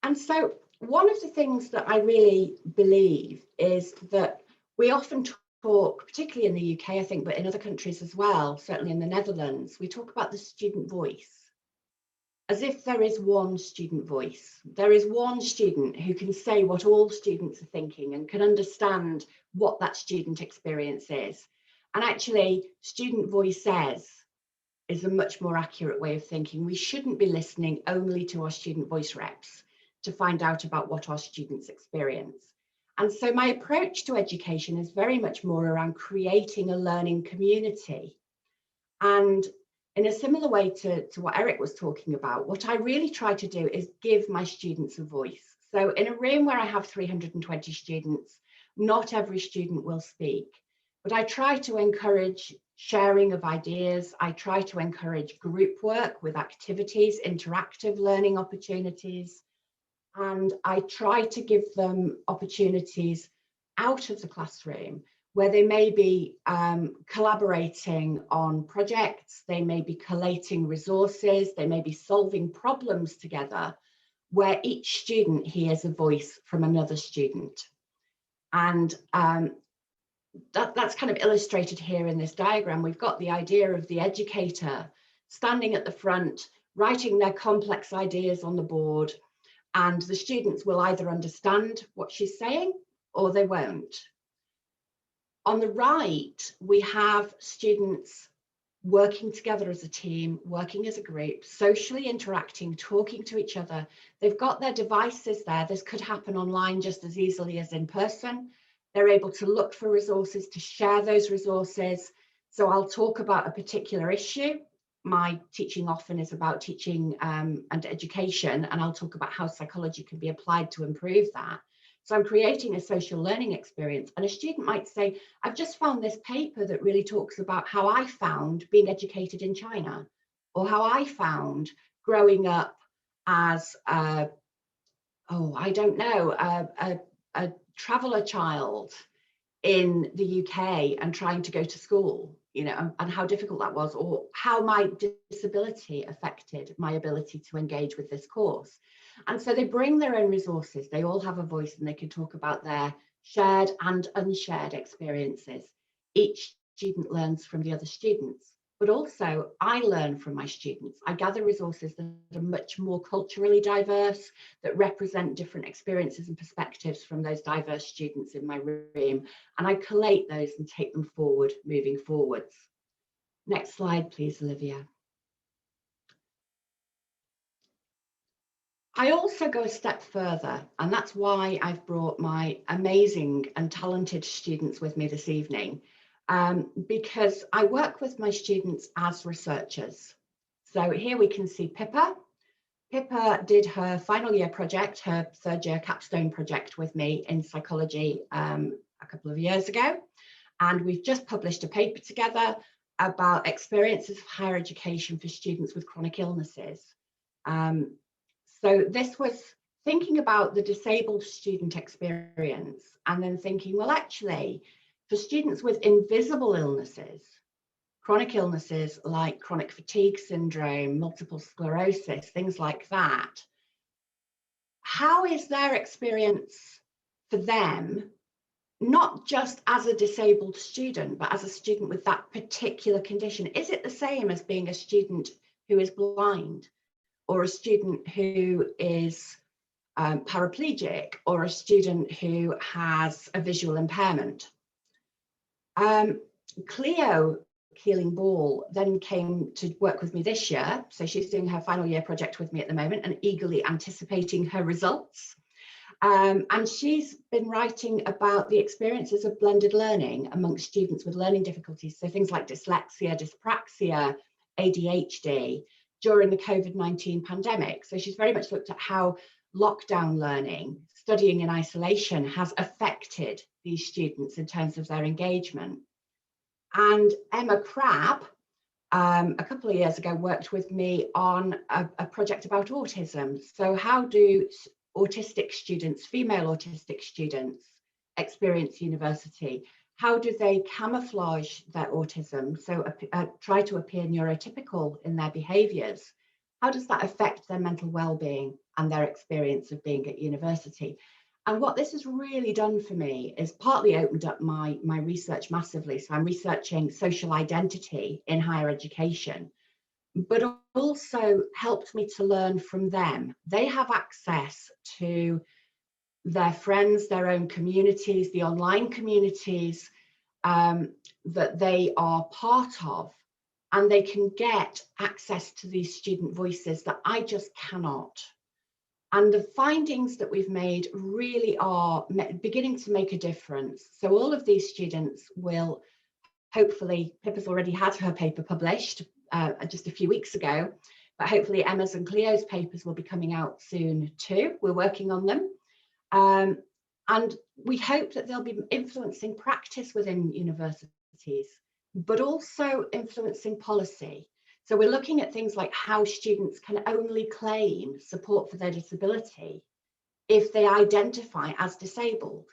Speaker 4: And so one of the things that I really believe is that we often talk, particularly in the UK, I think, but in other countries as well, certainly in the Netherlands, we talk about the student voice as if there is one student voice. There is one student who can say what all students are thinking and can understand what that student experience is. And actually, student voice says is a much more accurate way of thinking. We shouldn't be listening only to our student voice reps to find out about what our students experience. And so my approach to education is very much more around creating a learning community. And in a similar way to what Erik was talking about, what I really try to do is give my students a voice. So in a room where I have 320 students, not every student will speak, but I try to encourage sharing of ideas. I try to encourage group work with activities, interactive learning opportunities. And I try to give them opportunities out of the classroom where they may be collaborating on projects, they may be collating resources, they may be solving problems together, where each student hears a voice from another student. And that's kind of illustrated here in this diagram. We've got the idea of the educator standing at the front, writing their complex ideas on the board, and the students will either understand what she's saying or they won't. On the right, we have students working together as a team, working as a group, socially interacting, talking to each other. They've got their devices there. This could happen online just as easily as in person. They're able to look for resources, to share those resources. So I'll talk about a particular issue. My teaching often is about teaching and education, and I'll talk about how psychology can be applied to improve that. So I'm creating a social learning experience, and a student might say, I've just found this paper that really talks about how I found being educated in China, or how I found growing up as, a traveller child in the UK and trying to go to school, and how difficult that was, or how my disability affected my ability to engage with this course. And so they bring their own resources, they all have a voice, and they can talk about their shared and unshared experiences. Each student learns from the other students, but also I learn from my students. I gather resources that are much more culturally diverse, that represent different experiences and perspectives from those diverse students in my room, and I collate those and take them forward, moving forwards. Next slide, please, Olivia. I also go a step further, and that's why I've brought my amazing and talented students with me this evening, because I work with my students as researchers. So here we can see Pippa. Pippa did her final year project, her third year capstone project with me in psychology a couple of years ago. And we've just published a paper together about experiences of higher education for students with chronic illnesses. So this was thinking about the disabled student experience and then thinking, well, actually, for students with invisible illnesses, chronic illnesses like chronic fatigue syndrome, multiple sclerosis, things like that, how is their experience for them, not just as a disabled student, but as a student with that particular condition? Is it the same as being a student who is blind, or a student who is paraplegic, or a student who has a visual impairment? Cleo Keeling then came to work with me this year. So she's doing her final year project with me at the moment and eagerly anticipating her results. And she's been writing about the experiences of blended learning amongst students with learning difficulties. So things like dyslexia, dyspraxia, ADHD during the COVID-19 pandemic. So she's very much looked at how lockdown learning, studying in isolation, has affected these students in terms of their engagement. And Emma Crabb, a couple of years ago, worked with me on a project about autism. So how do autistic students, female autistic students, experience university? How do they camouflage their autism, so try to appear neurotypical in their behaviours? How does that affect their mental well-being and their experience of being at university? And what this has really done for me is partly opened up my research massively. So I'm researching social identity in higher education, but also helped me to learn from them. They have access to their friends, their own communities, the online communities that they are part of, and they can get access to these student voices that I just cannot. And the findings that we've made really are beginning to make a difference. So all of these students will hopefully, Pippa's already had her paper published just a few weeks ago, but hopefully Emma's and Cleo's papers will be coming out soon too. We're working on them. And we hope that they'll be influencing practice within universities, but also influencing policy. So we're looking at things like how students can only claim support for their disability if they identify as disabled.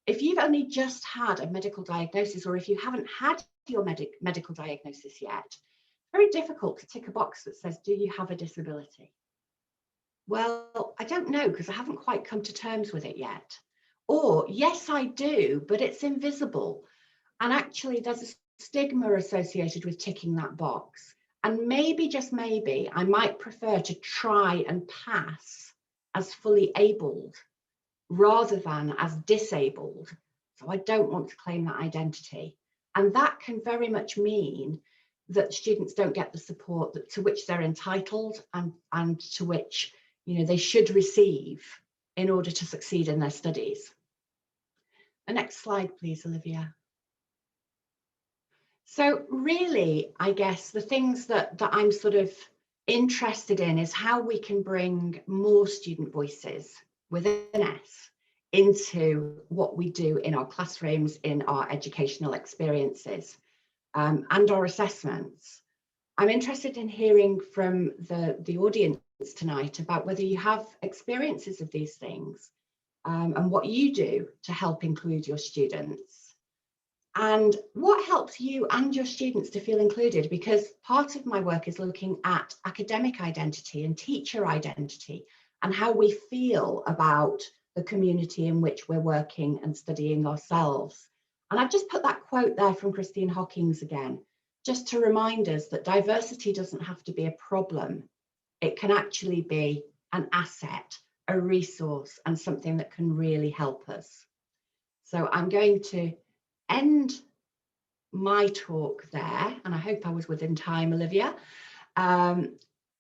Speaker 4: If you've only just had a medical diagnosis, or if you haven't had your medical diagnosis yet, it's very difficult to tick a box that says, do you have a disability? Well, I don't know, because I haven't quite come to terms with it yet. Or, yes, I do, but it's invisible. And actually, there's a stigma associated with ticking that box. And maybe, just maybe, I might prefer to try and pass as fully abled rather than as disabled. So I don't want to claim that identity. And that can very much mean that students don't get the support to which they're entitled and to which, you know, they should receive in order to succeed in their studies. The next slide, please, Olivia. So really, I guess the things that I'm sort of interested in is how we can bring more student voices within us into what we do in our classrooms, in our educational experiences, and our assessments. I'm interested in hearing from the audience tonight about whether you have experiences of these things and what you do to help include your students. And what helps you and your students to feel included? Because part of my work is looking at academic identity and teacher identity and how we feel about the community in which we're working and studying ourselves. And I've just put that quote there from Christine Hawkins again, just to remind us that diversity doesn't have to be a problem. It can actually be an asset, a resource, and something that can really help us. So I'm going to end my talk there, and I hope I was within time, Olivia. And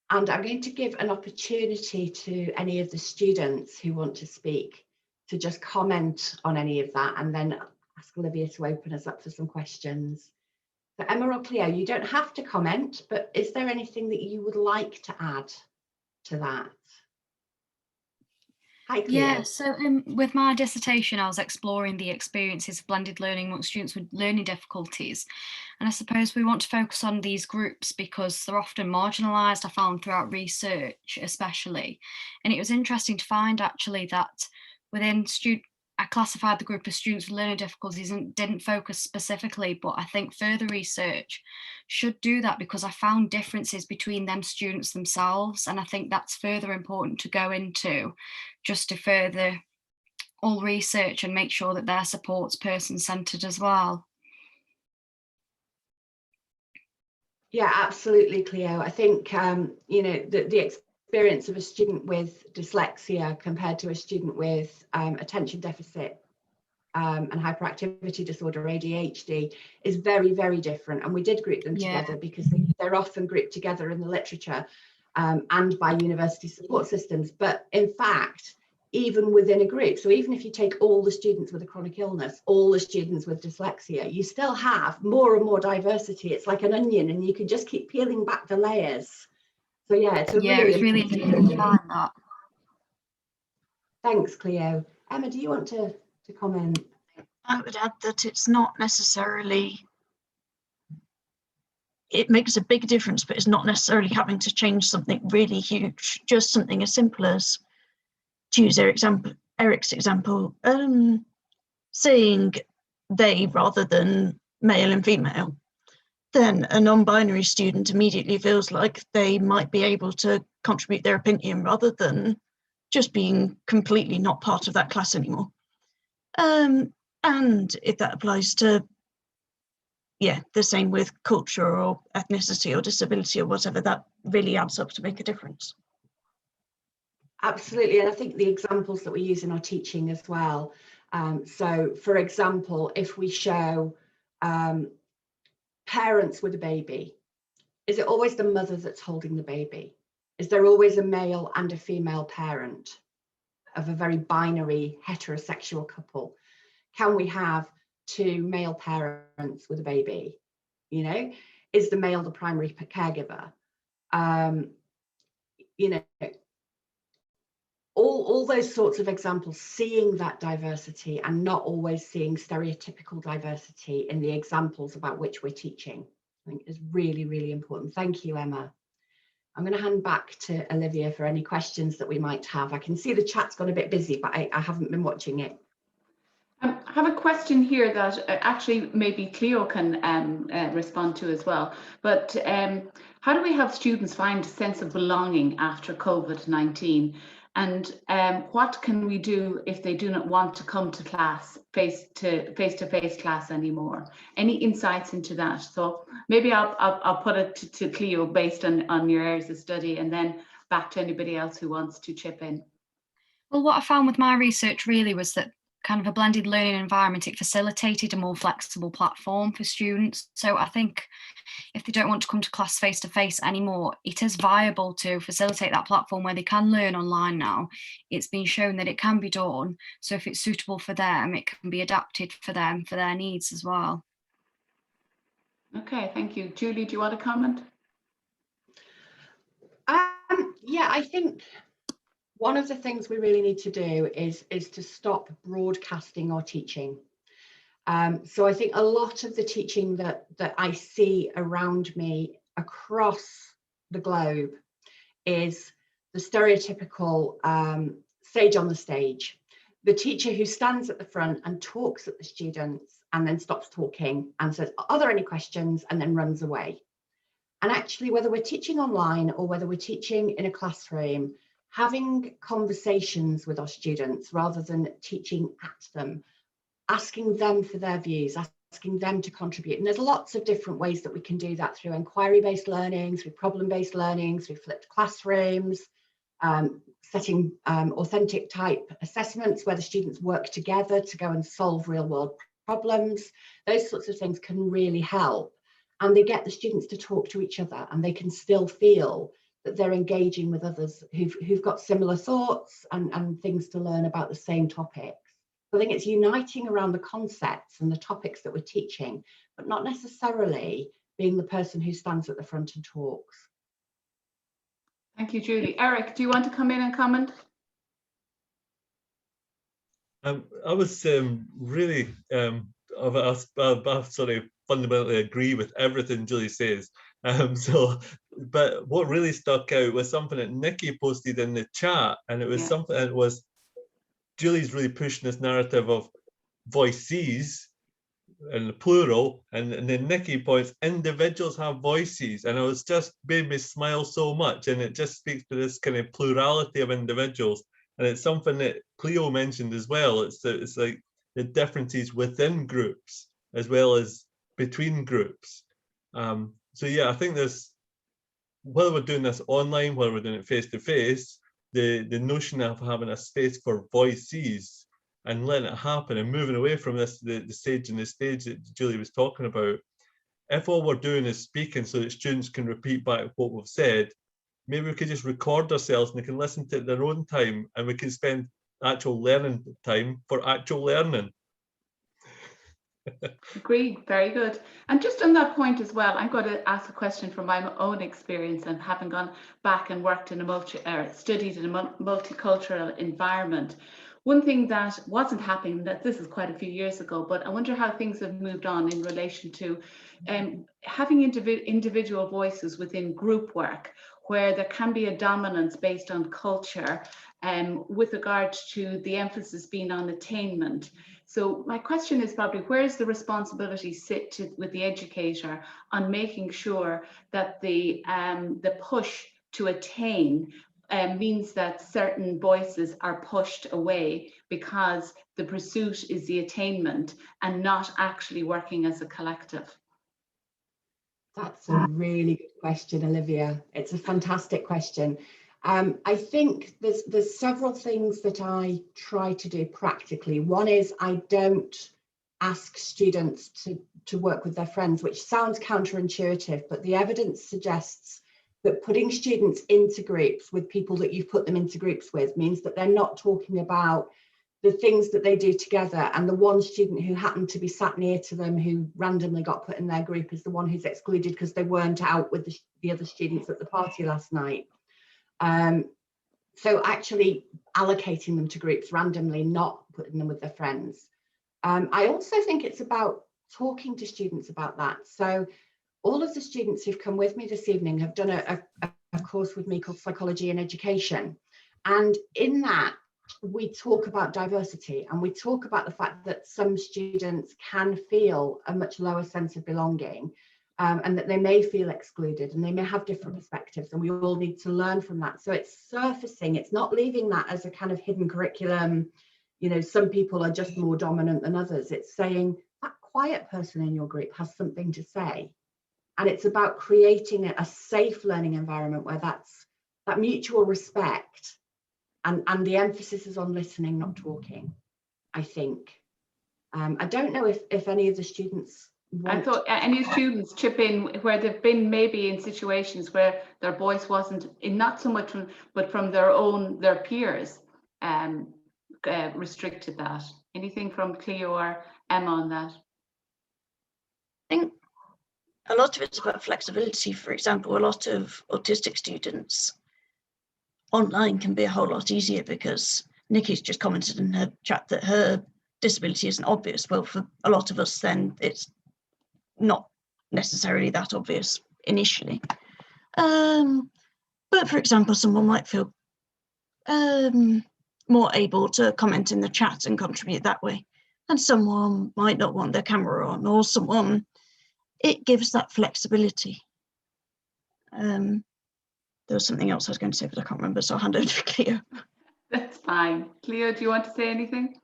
Speaker 4: I'm going to give an opportunity to any of the students who want to speak to just comment on any of that, and then ask Olivia to open us up for some questions. So Emma or Cleo, you don't have to comment, but is there anything that you would like to add to that? Hi, Cleo.
Speaker 5: Yeah, so with my dissertation, I was exploring the experiences of blended learning amongst students with learning difficulties. And I suppose we want to focus on these groups because they're often marginalised, I found throughout research especially. And it was interesting to find actually that within I classified the group of students with learning difficulties and didn't focus specifically, but I think further research should do that because I found differences between them students themselves. And I think that's further important to go into just to further all research and make sure that their support's person-centred as well.
Speaker 4: Yeah, absolutely, Cleo. I think, you know, the experience of a student with dyslexia compared to a student with attention deficit and hyperactivity disorder, ADHD, is very, very different. And we did group them together because they're often grouped together in the literature and by university support systems. But in fact, even within a group, so even if you take all the students with a chronic illness, all the students with dyslexia, you still have more and more diversity. It's like an onion and you can just keep peeling back the layers. So yeah, it's really
Speaker 5: interesting to find that.
Speaker 4: Thanks, Cleo. Emma, do you want to comment?
Speaker 6: I would add that it's not necessarily, it makes a big difference, but it's not necessarily having to change something really huge, just something as simple as, to use Eric's example, saying they rather than male and female, then a non-binary student immediately feels like they might be able to contribute their opinion rather than just being completely not part of that class anymore. And if that applies to, yeah, the same with culture or ethnicity or disability or whatever, that really adds up to make a difference.
Speaker 4: Absolutely, and I think the examples that we use in our teaching as well. So, for example, if we show parents with a baby, is it always the mother that's holding the baby? Is there always a male and a female parent of a very binary heterosexual couple? Can we have two male parents with a baby? You know, is the male the primary caregiver? You know, all those sorts of examples, seeing that diversity and not always seeing stereotypical diversity in the examples about which we're teaching, I think is really, really important. Thank you, Emma. I'm going to hand back to Olivia for any questions that we might have. I can see the chat's got a bit busy, but I haven't been watching it.
Speaker 2: I have a question here that actually maybe Cleo can respond to as well. But how do we help students find a sense of belonging after COVID-19? And what can we do if they do not want to come to class, face-to-face class anymore? Any insights into that? So maybe I'll put it to Cleo based on your areas of study, and then back to anybody else who wants to chip in.
Speaker 5: Well, what I found with my research really was that kind of a blended learning environment, it facilitated a more flexible platform for students. So I think if they don't want to come to class face-to-face anymore, it is viable to facilitate that platform where they can learn online now. It's been shown that it can be done. So if it's suitable for them, it can be adapted for them, for their needs as well.
Speaker 2: Okay, thank you. Julie, do you want to comment?
Speaker 4: Yeah, I think one of the things we really need to do is to stop broadcasting our teaching. So I think a lot of the teaching that I see around me across the globe is the stereotypical sage on the stage, the teacher who stands at the front and talks at the students and then stops talking and says, are there any questions, and then runs away. And actually, whether we're teaching online or whether we're teaching in a classroom, having conversations with our students rather than teaching at them, asking them for their views, asking them to contribute. And there's lots of different ways that we can do that through inquiry-based learning, through problem-based learning, through flipped classrooms, setting authentic type assessments where the students work together to go and solve real-world problems. Those sorts of things can really help. And they get the students to talk to each other, and they can still feel that they're engaging with others who've got similar thoughts and things to learn about the same topics. So I think it's uniting around the concepts and the topics that we're teaching, but not necessarily being the person who stands at the front and talks.
Speaker 2: Thank you, Julie. Erik, do you want to come in and comment?
Speaker 3: I was really, I sort of fundamentally agree with everything Julie says. But what really stuck out was something that Nikki posted in the chat, and it was something that was Julie's really pushing this narrative of voices in the plural, and then Nikki points, individuals have voices, and it was just made me smile so much, and it just speaks to this kind of plurality of individuals, and it's something that Cleo mentioned as well. It's like the differences within groups as well as between groups. So yeah, I think there's, whether we're doing this online, whether we're doing it face to face, the notion of having a space for voices and letting it happen and moving away from this, the sage and the stage that Julie was talking about. If all we're doing is speaking so that students can repeat back what we've said, maybe we could just record ourselves and they can listen to it at their own time, and we can spend actual learning time for actual learning.
Speaker 2: Agreed, very good. And just on that point as well, I'm going to ask a question from my own experience and having gone back and worked in studied in a multicultural environment. One thing that wasn't happening, that this is quite a few years ago, but I wonder how things have moved on in relation to having individual voices within group work, where there can be a dominance based on culture, with regard to the emphasis being on attainment. So my question is probably, where does the responsibility sit with the educator on making sure that the push to attain means that certain voices are pushed away because the pursuit is the attainment and not actually working as a collective?
Speaker 4: That's a really good question, Olivia. It's a fantastic question. I think there's several things that I try to do practically. One is I don't ask students to work with their friends, which sounds counterintuitive, but the evidence suggests that putting students into groups with people that you've put them into groups with means that they're not talking about the things that they do together, and the one student who happened to be sat near to them who randomly got put in their group is the one who's excluded because they weren't out with the other students at the party last night. So actually allocating them to groups randomly, not putting them with their friends. I also think it's about talking to students about that. So all of the students who've come with me this evening have done a course with me called Psychology in Education. And in that, we talk about diversity, and we talk about the fact that some students can feel a much lower sense of belonging, and that they may feel excluded and they may have different perspectives, and we all need to learn from that. So it's surfacing, it's not leaving that as a kind of hidden curriculum, you know, some people are just more dominant than others. It's saying that quiet person in your group has something to say. And it's about creating a safe learning environment where that's that mutual respect, and the emphasis is on listening, not talking, I think. I don't know if any of the students
Speaker 2: I thought any students chip in where they've been maybe in situations where their voice wasn't, not so much but from their peers, restricted that. Anything from Cleo or Emma on that?
Speaker 6: I think a lot of it's about flexibility. For example, a lot of autistic students online can be a whole lot easier because Nikki's just commented in her chat that her disability isn't obvious. Well, for a lot of us, then it's not necessarily that obvious initially. But for example, someone might feel more able to comment in the chat and contribute that way, and someone might not want their camera on, or someone, it gives that flexibility. There was something else I was going to say, but I can't remember, so I'll hand over to Cleo.
Speaker 2: That's fine. Cleo, do you want to say anything?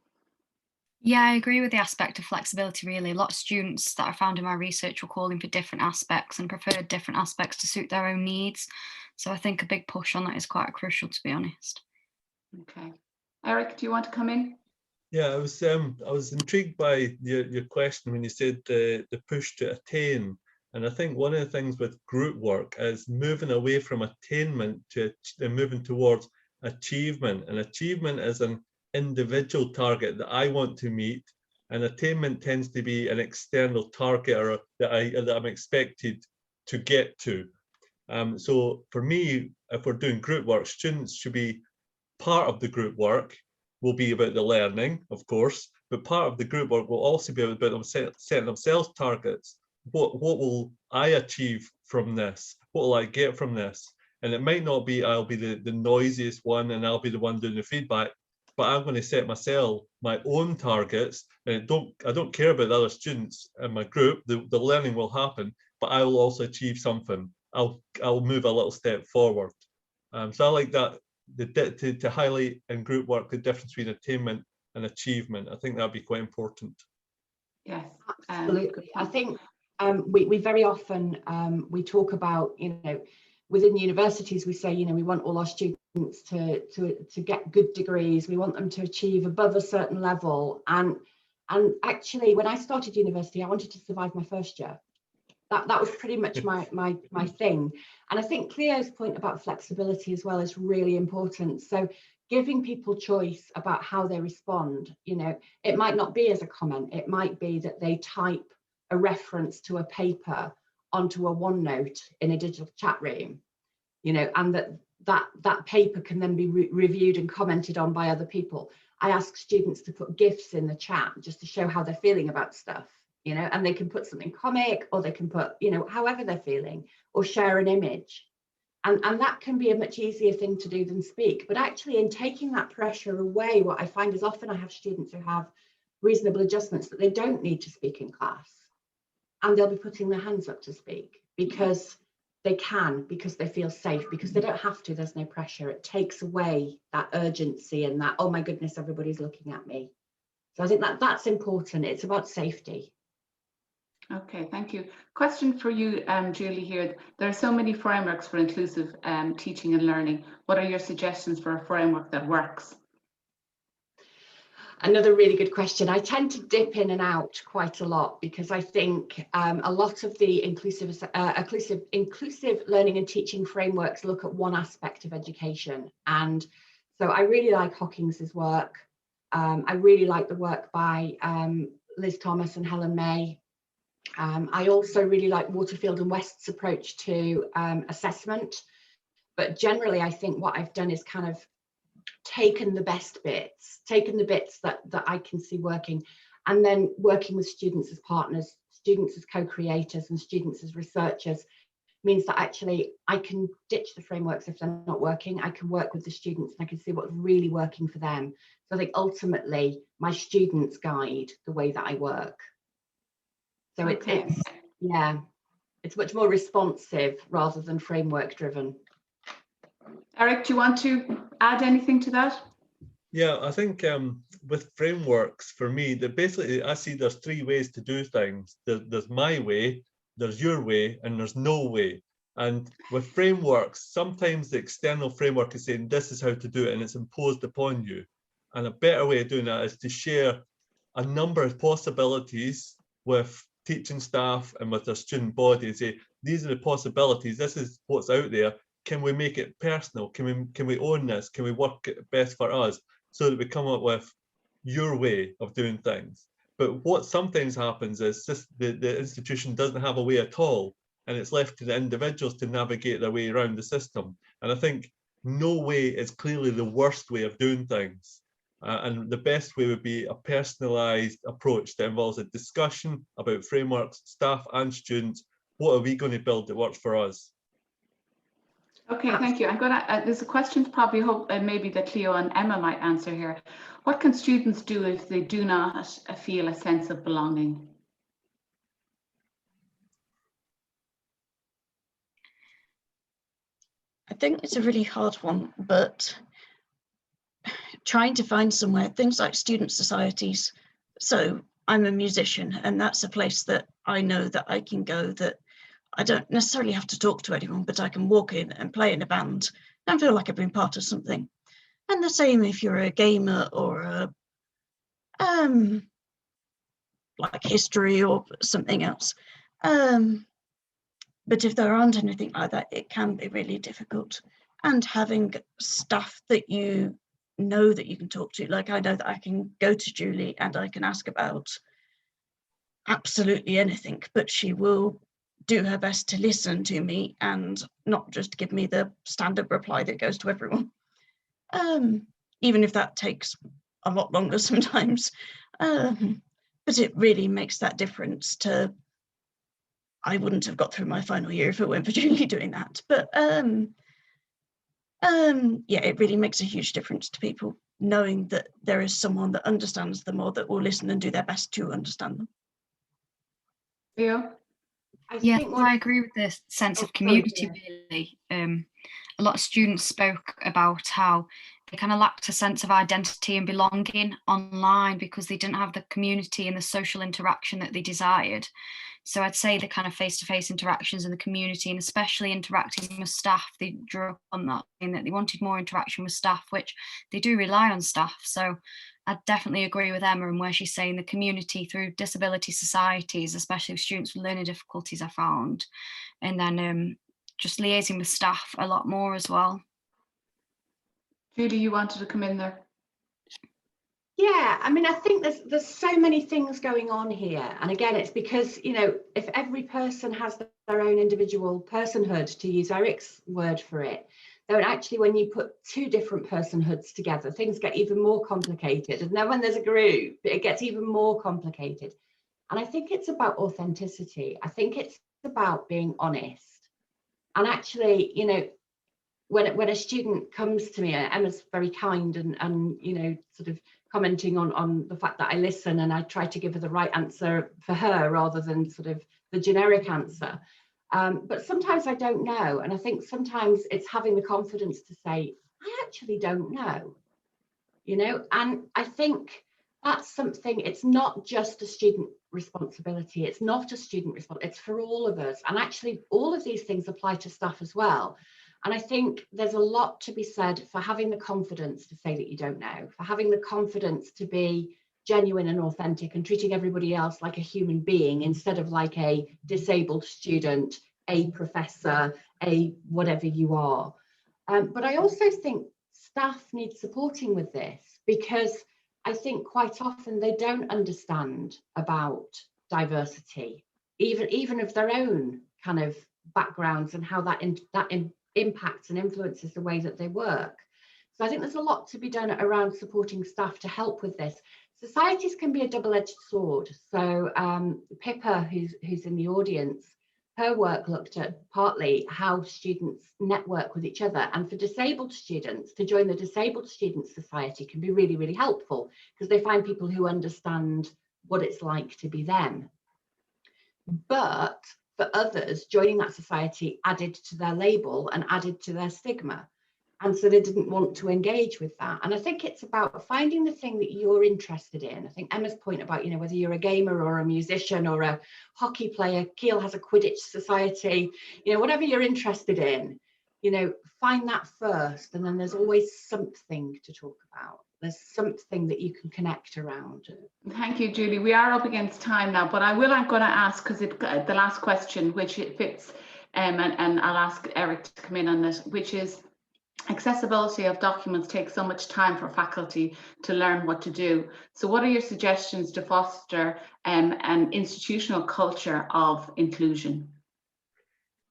Speaker 5: Yeah, I agree with the aspect of flexibility, really. A lot of students that I found in my research were calling for different aspects and preferred different aspects to suit their own needs. So I think a big push on that is quite crucial, to be honest.
Speaker 2: Okay. Erik, do you want to come in?
Speaker 3: Yeah, I was intrigued by your question when you said the push to attain. And I think one of the things with group work is moving away from attainment to moving towards achievement. And achievement is an individual target that I want to meet, and attainment tends to be an external target or that I'm expected to get to. So for me, if we're doing group work, students should be part of the group work, will be about the learning, of course, but part of the group work will also be about them setting themselves targets. What will I achieve from this? What will I get from this? And it might not be I'll be the noisiest one and I'll be the one doing the feedback, but I'm going to set myself my own targets, and I don't care about the other students in my group. The learning will happen, but I will also achieve something. I'll move a little step forward. So I like that, to highlight in group work the difference between attainment and achievement. I think that'd be quite important.
Speaker 2: Yes,
Speaker 4: absolutely. I think we very often we talk about, within the universities, we say, we want all our students to get good degrees. We want them to achieve above a certain level. And actually, when I started university, I wanted to survive my first year. That was pretty much my thing. And I think Cleo's point about flexibility as well is really important. So giving people choice about how they respond, it might not be as a comment. It might be that they type a reference to a paper onto a OneNote in a digital chat room, and that paper can then be reviewed and commented on by other people. I ask students to put GIFs in the chat just to show how they're feeling about stuff, and they can put something comic, or they can put, however they're feeling, or share an image. And that can be a much easier thing to do than speak. But actually, in taking that pressure away, what I find is often I have students who have reasonable adjustments that they don't need to speak in class. And they'll be putting their hands up to speak because they can, because they feel safe, because they don't have to. There's no pressure. It takes away that urgency and that, oh my goodness, everybody's looking at me. So I think that's important. It's about safety.
Speaker 2: Okay, thank you. Question for you, Julie, here. There are so many frameworks for inclusive teaching and learning. What are your suggestions for a framework that works?
Speaker 4: Another really good question. I tend to dip in and out quite a lot because I think a lot of the inclusive learning and teaching frameworks look at one aspect of education. And so I really like Hawkins's work. I really like the work by Liz Thomas and Helen May. I also really like Waterfield and West's approach to assessment. But generally, I think what I've done is kind of taken the best bits, taken the bits that I can see working, and then working with students as partners, students as co-creators, and students as researchers means that actually I can ditch the frameworks if they're not working. I can work with the students and I can see what's really working for them. So I think ultimately my students guide the way that I work. So it's much more responsive rather than framework driven.
Speaker 2: Erik, do you want to add anything to that?
Speaker 3: Yeah, I think with frameworks, for me, that basically I see there's three ways to do things. There's my way, there's your way, and there's no way. And with frameworks, sometimes the external framework is saying this is how to do it and it's imposed upon you. And a better way of doing that is to share a number of possibilities with teaching staff and with their student body and say, these are the possibilities, this is what's out there. Can we make it personal? Can we own this? Can we work it best for us so that we come up with your way of doing things? But what sometimes happens is just the institution doesn't have a way at all, and it's left to the individuals to navigate their way around the system. And I think no way is clearly the worst way of doing things. And the best way would be a personalised approach that involves a discussion about frameworks, staff and students. What are we going to build that works for us?
Speaker 2: Okay, thank you. I'm going to, there's a question to probably hope maybe that Cleo and Emma might answer here. What can students do if they do not feel a sense of belonging?
Speaker 6: I think it's a really hard one, but trying to find somewhere, things like student societies. So I'm a musician, and that's a place that I know that I can go, that I don't necessarily have to talk to anyone, but I can walk in and play in a band and feel like I've been part of something. And the same if you're a gamer or a like history or something else. But if there aren't anything like that, it can be really difficult. And having staff that you know that you can talk to, like I know that I can go to Julie and I can ask about absolutely anything, but she will do her best to listen to me and not just give me the standard reply that goes to everyone. Even if that takes a lot longer sometimes. But it really makes that difference to, I wouldn't have got through my final year if it weren't for Julie doing that. But yeah, it really makes a huge difference to people knowing that there is someone that understands them or that will listen and do their best to understand them.
Speaker 2: Cleo?
Speaker 5: Yes, I agree with the sense of community, really. A lot of students spoke about how they kind of lacked a sense of identity and belonging online because they didn't have the community and the social interaction that they desired. So I'd say the kind of face-to-face interactions in the community, and especially interacting with staff, they drew on that, in that they wanted more interaction with staff, which they do rely on staff. So I definitely agree with Emma and where she's saying the community through disability societies, especially with students with learning difficulties, I found. And then just liaising with staff a lot more as well.
Speaker 2: Julie, you wanted to come in there?
Speaker 4: Yeah, I mean, I think there's so many things going on here. And again, it's because, you know, if every person has their own individual personhood, to use Erik's word for it, then actually when you put two different personhoods together, things get even more complicated. And then when there's a group, it gets even more complicated. And I think it's about authenticity. I think it's about being honest. And actually, you know, when a student comes to me, Emma's very kind and you know, sort of commenting on the fact that I listen and I try to give her the right answer for her rather than sort of the generic answer. But sometimes I don't know. And I think sometimes it's having the confidence to say, I actually don't know, you know, and I think that's something, it's not just a student responsibility. It's not a student responsibility, it's for all of us. And actually all of these things apply to staff as well. And I think there's a lot to be said for having the confidence to say that you don't know, for having the confidence to be genuine and authentic and treating everybody else like a human being instead of like a disabled student, a professor, a whatever you are. But I also think staff need supporting with this because I think quite often they don't understand about diversity, even of their own kind of backgrounds and how that impacts and influences the way that they work. So I think there's a lot to be done around supporting staff to help with this. Societies can be a double-edged sword. So Pippa, who's in the audience, her work looked at partly how students network with each other. And for disabled students, to join the Disabled Students Society can be really, really helpful because they find people who understand what it's like to be them. But for others, joining that society added to their label and added to their stigma. And so they didn't want to engage with that. And I think it's about finding the thing that you're interested in. I think Emma's point about, you know, whether you're a gamer or a musician or a hockey player, Keele has a Quidditch society, you know, whatever you're interested in, you know, find that first. And then there's always something to talk about. There's something that you can connect around.
Speaker 2: Thank you, Julie. We are up against time now, but I'm going to ask, because the last question, which it fits, and I'll ask Erik to come in on this, which is, accessibility of documents takes so much time for faculty to learn what to do. So what are your suggestions to foster an institutional culture of inclusion?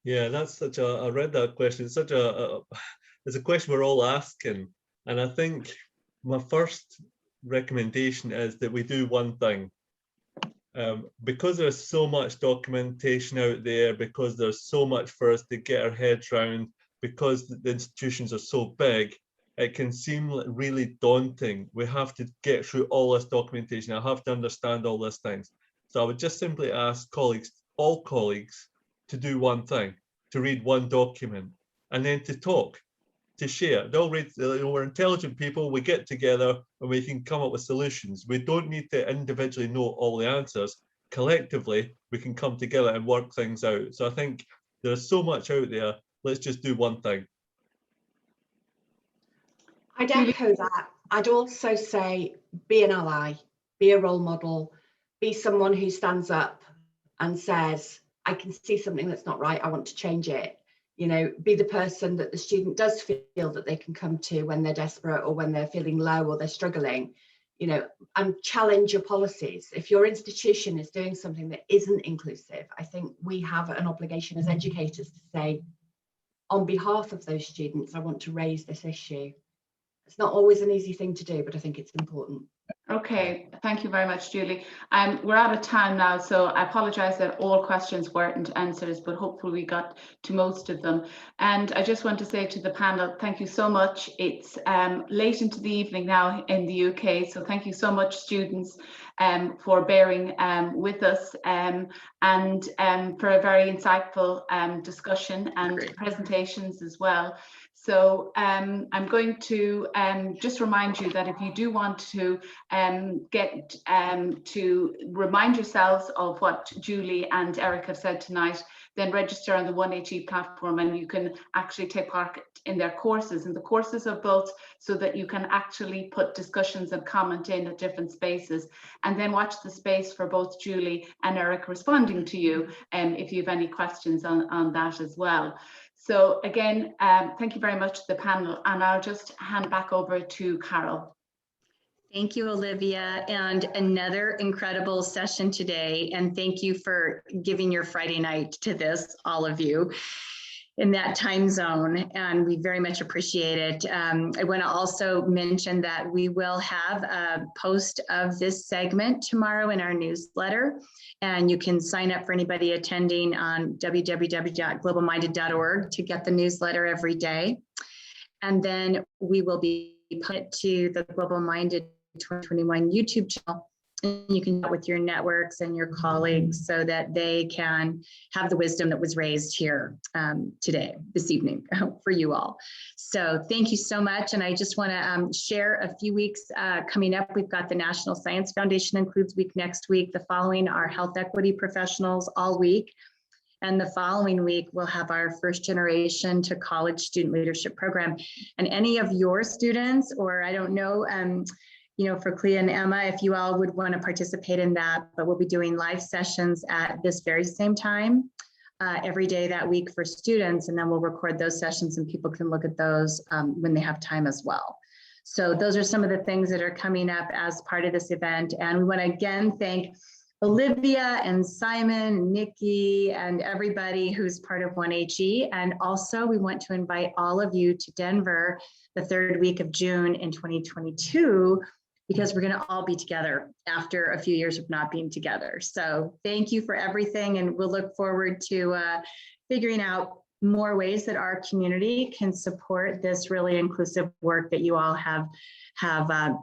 Speaker 3: Yeah, that's such a, I read that question. It's such it's a question we're all asking. And I think my first recommendation is that we do one thing. Because there's so much documentation out there, because there's so much for us to get our heads around, because the institutions are so big, it can seem really daunting. We have to get through all this documentation. I have to understand all these things. So I would just simply ask colleagues, all colleagues, to do one thing, to read one document, and then to talk, to share. They'll read, you know, we're intelligent people, we get together and we can come up with solutions. We don't need to individually know all the answers. Collectively, we can come together and work things out. So I think there's so much out there. Let's just do one thing.
Speaker 4: I'd echo that. I'd also say be an ally, be a role model, be someone who stands up and says, I can see something that's not right, I want to change it. You know, be the person that the student does feel that they can come to when they're desperate or when they're feeling low or they're struggling, you know, and challenge your policies. If your institution is doing something that isn't inclusive, I think we have an obligation as educators to say, on behalf of those students, I want to raise this issue. It's not always an easy thing to do, but I think it's important.
Speaker 2: Okay, thank you very much, Julie. We're out of time now, so I apologise that all questions weren't answered, but hopefully we got to most of them. And I just want to say to the panel, thank you so much. It's late into the evening now in the UK, so thank you so much, students, for bearing with us and for a very insightful discussion and presentations as well. So I'm going to just remind you that if you do want to get to remind yourselves of what Julie and Erik have said tonight, then register on the OneHE platform and you can actually take part in their courses. And the courses are built so that you can actually put discussions and comment in at different spaces, and then watch the space for both Julie and Erik responding to you if you have any questions on that as well. So again, thank you very much to the panel, and I'll just hand back over to Carol.
Speaker 1: Thank you, Olivia, and another incredible session today. And thank you for giving your Friday night to this, all of you in that time zone, and we very much appreciate it. I want to also mention that we will have a post of this segment tomorrow in our newsletter, and you can sign up for anybody attending on www.globalminded.org to get the newsletter every day. And then we will be put it to the Global Minded 2021 YouTube channel. And you can chat with your networks and your colleagues so that they can have the wisdom that was raised here this evening for you all. So thank you so much. And I just want to share a few weeks coming up. We've got the National Science Foundation Includes Week next week. The following are health equity professionals all week. And the following week, we'll have our first generation to college student leadership program. And any of your students, or I don't know, for Cleo and Emma, if you all would want to participate in that, but we'll be doing live sessions at this very same time every day that week for students, and then we'll record those sessions and people can look at those when they have time as well. So those are some of the things that are coming up as part of this event. And we want to again thank Olivia and Simon, Nikki, and everybody who's part of OneHE. And also we want to invite all of you to Denver the third week of June in 2022, because we're going to all be together after a few years of not being together. So thank you for everything, and we'll look forward to figuring out more ways that our community can support this really inclusive work that you all have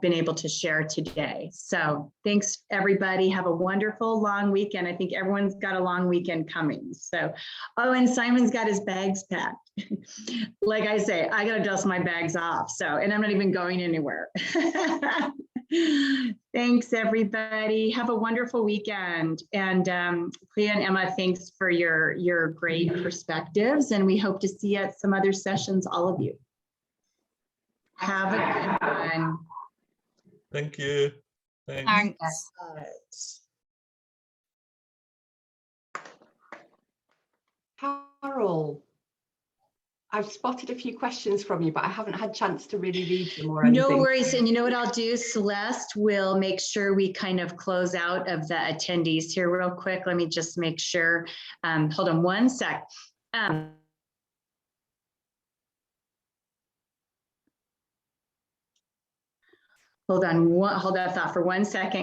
Speaker 1: been able to share today. So thanks, everybody. Have a wonderful long weekend. I think everyone's got a long weekend coming. So, oh, and Simon's got his bags packed. Like I say, I got to dust my bags off. So, and I'm not even going anywhere. Thanks, everybody. Have a wonderful weekend. And Cleo and Emma, thanks for your great perspectives. And we hope to see you at some other sessions, all of you. Have a good one.
Speaker 3: Thank you. Thanks.
Speaker 4: Carol, I've spotted a few questions from you, but I haven't had a chance to really read them or anything.
Speaker 1: No worries. And you know what I'll do? Celeste will make sure we kind of close out of the attendees here real quick. Let me just make sure. Hold on one sec. Hold that thought for 1 second.